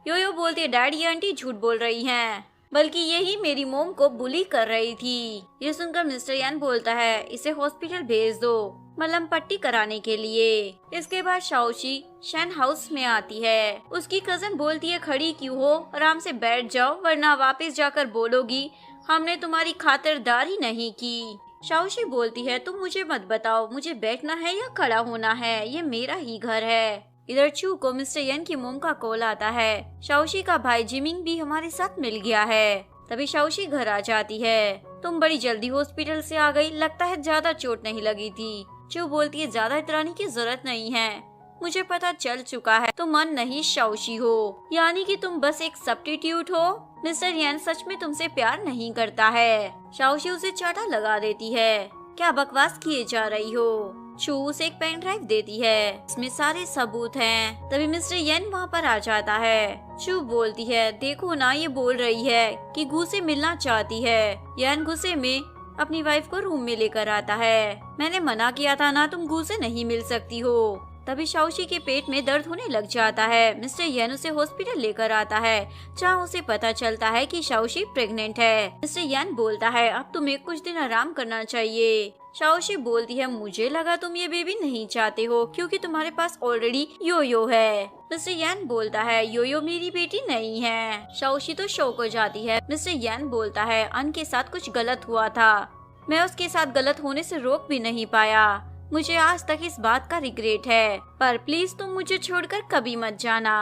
योयो बोलती है डैडी आंटी झूठ बोल रही हैं, बल्कि यही मेरी मोम को बुली कर रही थी। ये सुनकर मिस्टर यन बोलता है इसे हॉस्पिटल भेज दो मलहम पट्टी कराने के लिए। इसके बाद शाओशी शेन हाउस में आती है। उसकी कजन बोलती है खड़ी क्यों हो, आराम से बैठ जाओ वरना वापस जाकर बोलोगी हमने तुम्हारी खातिरदारी नहीं की। शाओशी बोलती है तुम मुझे मत बताओ मुझे बैठना है या खड़ा होना है, ये मेरा ही घर है। इधर चू को मिस्टर यन की मोम का कॉल आता है। शाओशी का भाई जिमिंग भी हमारे साथ मिल गया है। तभी शाओशी घर आ जाती है। तुम बड़ी जल्दी हॉस्पिटल से आ गई, लगता है ज्यादा चोट नहीं लगी थी। चू बोलती है ज्यादा इतराने की जरूरत नहीं है, मुझे पता चल चुका है तुम मन नहीं शाओशी हो, यानी कि तुम बस एक सब्स्टिट्यूट हो। मिस्टर यन सच में तुमसे प्यार नहीं करता है। शाओशी उसे चाटा लगा देती है। क्या बकवास किए जा रही हो। चू उसे एक पेन ड्राइव देती है, इसमें सारे सबूत हैं। तभी मिस्टर यन वहाँ पर आ जाता है। चू बोलती है देखो ना ये बोल रही है कि गू से मिलना चाहती है। यन गुस्से में अपनी वाइफ को रूम में लेकर आता है। मैंने मना किया था ना तुम गू से नहीं मिल सकती हो। तभी शाओशी के पेट में दर्द होने लग जाता है। मिस्टर यन उसे हॉस्पिटल लेकर आता है जहाँ उसे पता चलता है कि शाओशी प्रेग्नेंट है। मिस्टर यन बोलता है अब तुम्हें कुछ दिन आराम करना चाहिए। शाओशी बोलती है मुझे लगा तुम ये बेबी नहीं चाहते हो क्योंकि तुम्हारे पास ऑलरेडी योयो है। मिस्टर यन बोलता है योयो मेरी बेटी नहीं है। शाओशी तो शौक हो जाती है। मिस्टर यन बोलता है अन के साथ कुछ गलत हुआ था, मैं उसके साथ गलत होने से रोक भी नहीं पाया, मुझे आज तक इस बात का रिग्रेट है, पर प्लीज तुम मुझे छोड़कर कभी मत जाना।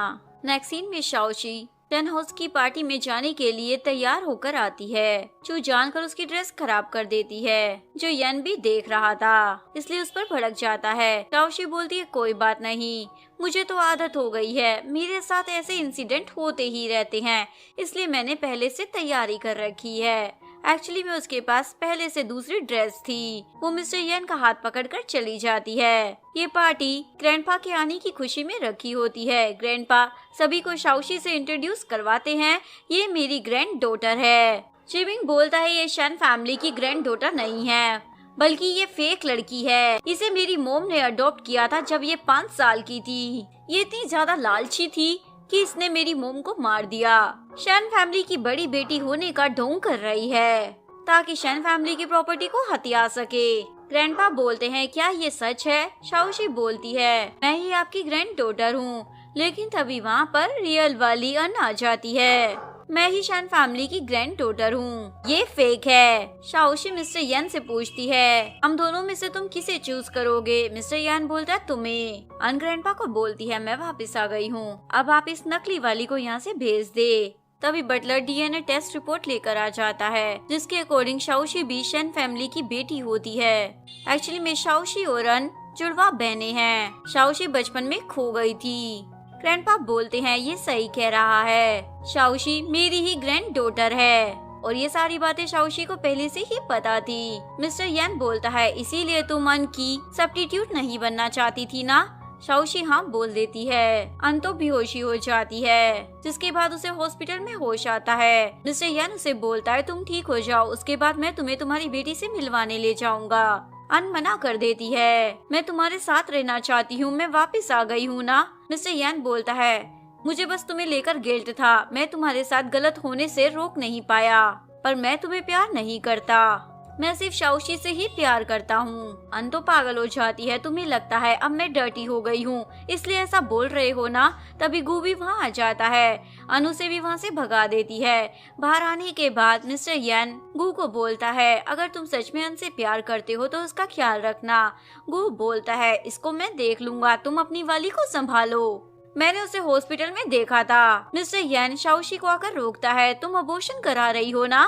नेक्स्ट सीन में शाओशी टेन हाउस की पार्टी में जाने के लिए तैयार होकर आती है। चू जानकर उसकी ड्रेस खराब कर देती है, जो यन भी देख रहा था, इसलिए उस पर भड़क जाता है। शाओशी बोलती है कोई बात नहीं, मुझे तो आदत हो गई है, मेरे साथ ऐसे इंसिडेंट होते ही रहते हैं, इसलिए मैंने पहले से तैयारी कर रखी है। एक्चुअली में उसके पास पहले से दूसरी ड्रेस थी। वो मिस्टर यन का हाथ पकड़कर चली जाती है। ये पार्टी ग्रैंडपा के आने की खुशी में रखी होती है। ग्रैंडपा सभी को शाओशी से इंट्रोड्यूस करवाते हैं, ये मेरी ग्रैंड डॉटर है। जिमिंग बोलता है ये शन फैमिली की ग्रैंड डॉटर नहीं है, बल्कि ये फेक लड़की है। इसे मेरी मोम ने अडॉप्ट किया था जब ये 5 साल की थी। ये इतनी ज्यादा लालची थी कि इसने मेरी मोम को मार दिया। शन फैमिली की बड़ी बेटी होने का ढोंग कर रही है ताकि शन फैमिली की प्रॉपर्टी को हथिया सके। ग्रैंडपा बोलते हैं क्या ये सच है? शाओशी बोलती है मैं ही आपकी ग्रैंड डॉटर हूँ। लेकिन तभी वहाँ पर रियल वाली अन आ जाती है। मैं ही शन फैमिली की ग्रैंड डॉटर हूँ, ये फेक है। शाओशी मिस्टर यन से पूछती है हम दोनों में से तुम किसे चूज करोगे? मिस्टर यन बोलता है तुम्हें। अन ग्रैंडपा को बोलती है मैं वापस आ गई हूँ, अब आप इस नकली वाली को यहाँ से भेज दे। तभी बटलर डीएनए टेस्ट रिपोर्ट लेकर आ जाता है, जिसके अकॉर्डिंग शाओशी भी शन फैमिली की बेटी होती है। एक्चुअली में शाओशी और अन जुड़वा बहनें हैं। शाओशी बचपन में खो गई थी। ग्रैंडपा बोलते हैं ये सही कह रहा है, शाओशी मेरी ही ग्रैंड डॉटर है। और ये सारी बातें शाओशी को पहले से ही पता थी। मिस्टर यन बोलता है इसीलिए तुम अन की सब्स्टिट्यूट नहीं बनना चाहती थी ना? शाओशी हाँ बोल देती है। अन तो बेहोशी हो जाती है, जिसके बाद उसे हॉस्पिटल में होश आता है। मिस्टर यन उसे बोलता है तुम ठीक हो जाओ, उसके बाद मैं तुम्हें तुम्हारी बेटी से मिलवाने ले जाऊंगा। अन मना कर देती है मैं तुम्हारे साथ रहना चाहती हूँ, मैं वापस आ गई हूँ ना। मिस्टर यन बोलता है मुझे बस तुम्हें लेकर गिल्ट था, मैं तुम्हारे साथ गलत होने से रोक नहीं पाया, पर मैं तुम्हें प्यार नहीं करता, मैं सिर्फ शाओशी से ही प्यार करता हूँ। अन तो पागल हो जाती है, तुम्हें लगता है अब मैं डर्टी हो गई हूँ इसलिए ऐसा बोल रहे हो ना? तभी गू भी वहाँ आ जाता है, अनु से भी वहाँ से भगा देती है। बाहर आने के बाद मिस्टर यन गू को बोलता है अगर तुम सच में अन से प्यार करते हो तो उसका ख्याल रखना। गू बोलता है इसको मैं देख लूंगा, तुम अपनी वाली को संभालो, मैंने उसे हॉस्पिटल में देखा था। मिस्टर यन शाओशी को आकर रोकता है तुम अबॉर्शन करा रही हो ना?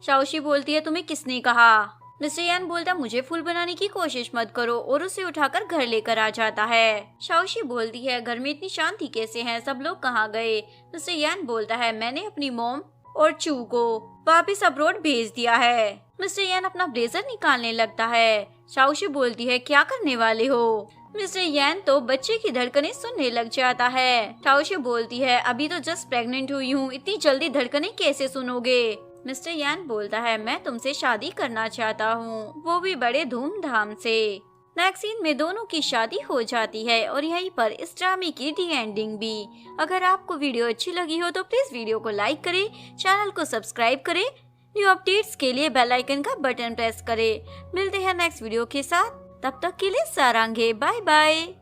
शाओशी बोलती है तुम्हें किसने कहा? मिस्टर यन बोलता मुझे फूल बनाने की कोशिश मत करो और उसे उठाकर घर लेकर आ जाता है। शाओशी बोलती है घर में इतनी शांति कैसे है, सब लोग कहाँ गए? मिस्टर यन बोलता है मैंने अपनी मोम और चू को वापिस अब्रॉड भेज दिया है। मिस्टर यन अपना ब्लेजर निकालने लगता है। शाओशी बोलती है क्या करने वाले हो? मिस्टर यन तो बच्चे की धड़कनें सुनने लग जाता है। शाओशी बोलती है अभी तो जस्ट प्रेग्नेंट हुई हूँ, इतनी जल्दी धड़कनें कैसे सुनोगे? मिस्टर यन बोलता है मैं तुमसे शादी करना चाहता हूँ, वो भी बड़े धूमधाम से। नेक्स्ट सीन में दोनों की शादी हो जाती है और यहीं पर इस ड्रामे की डी एंडिंग भी। अगर आपको वीडियो अच्छी लगी हो तो प्लीज वीडियो को लाइक करें, चैनल को सब्सक्राइब करें, न्यू अपडेट्स के लिए बेल आइकन का बटन प्रेस करें। मिलते हैं नेक्स्ट वीडियो के साथ, तब तक के लिए सारांगे, बाय बाय।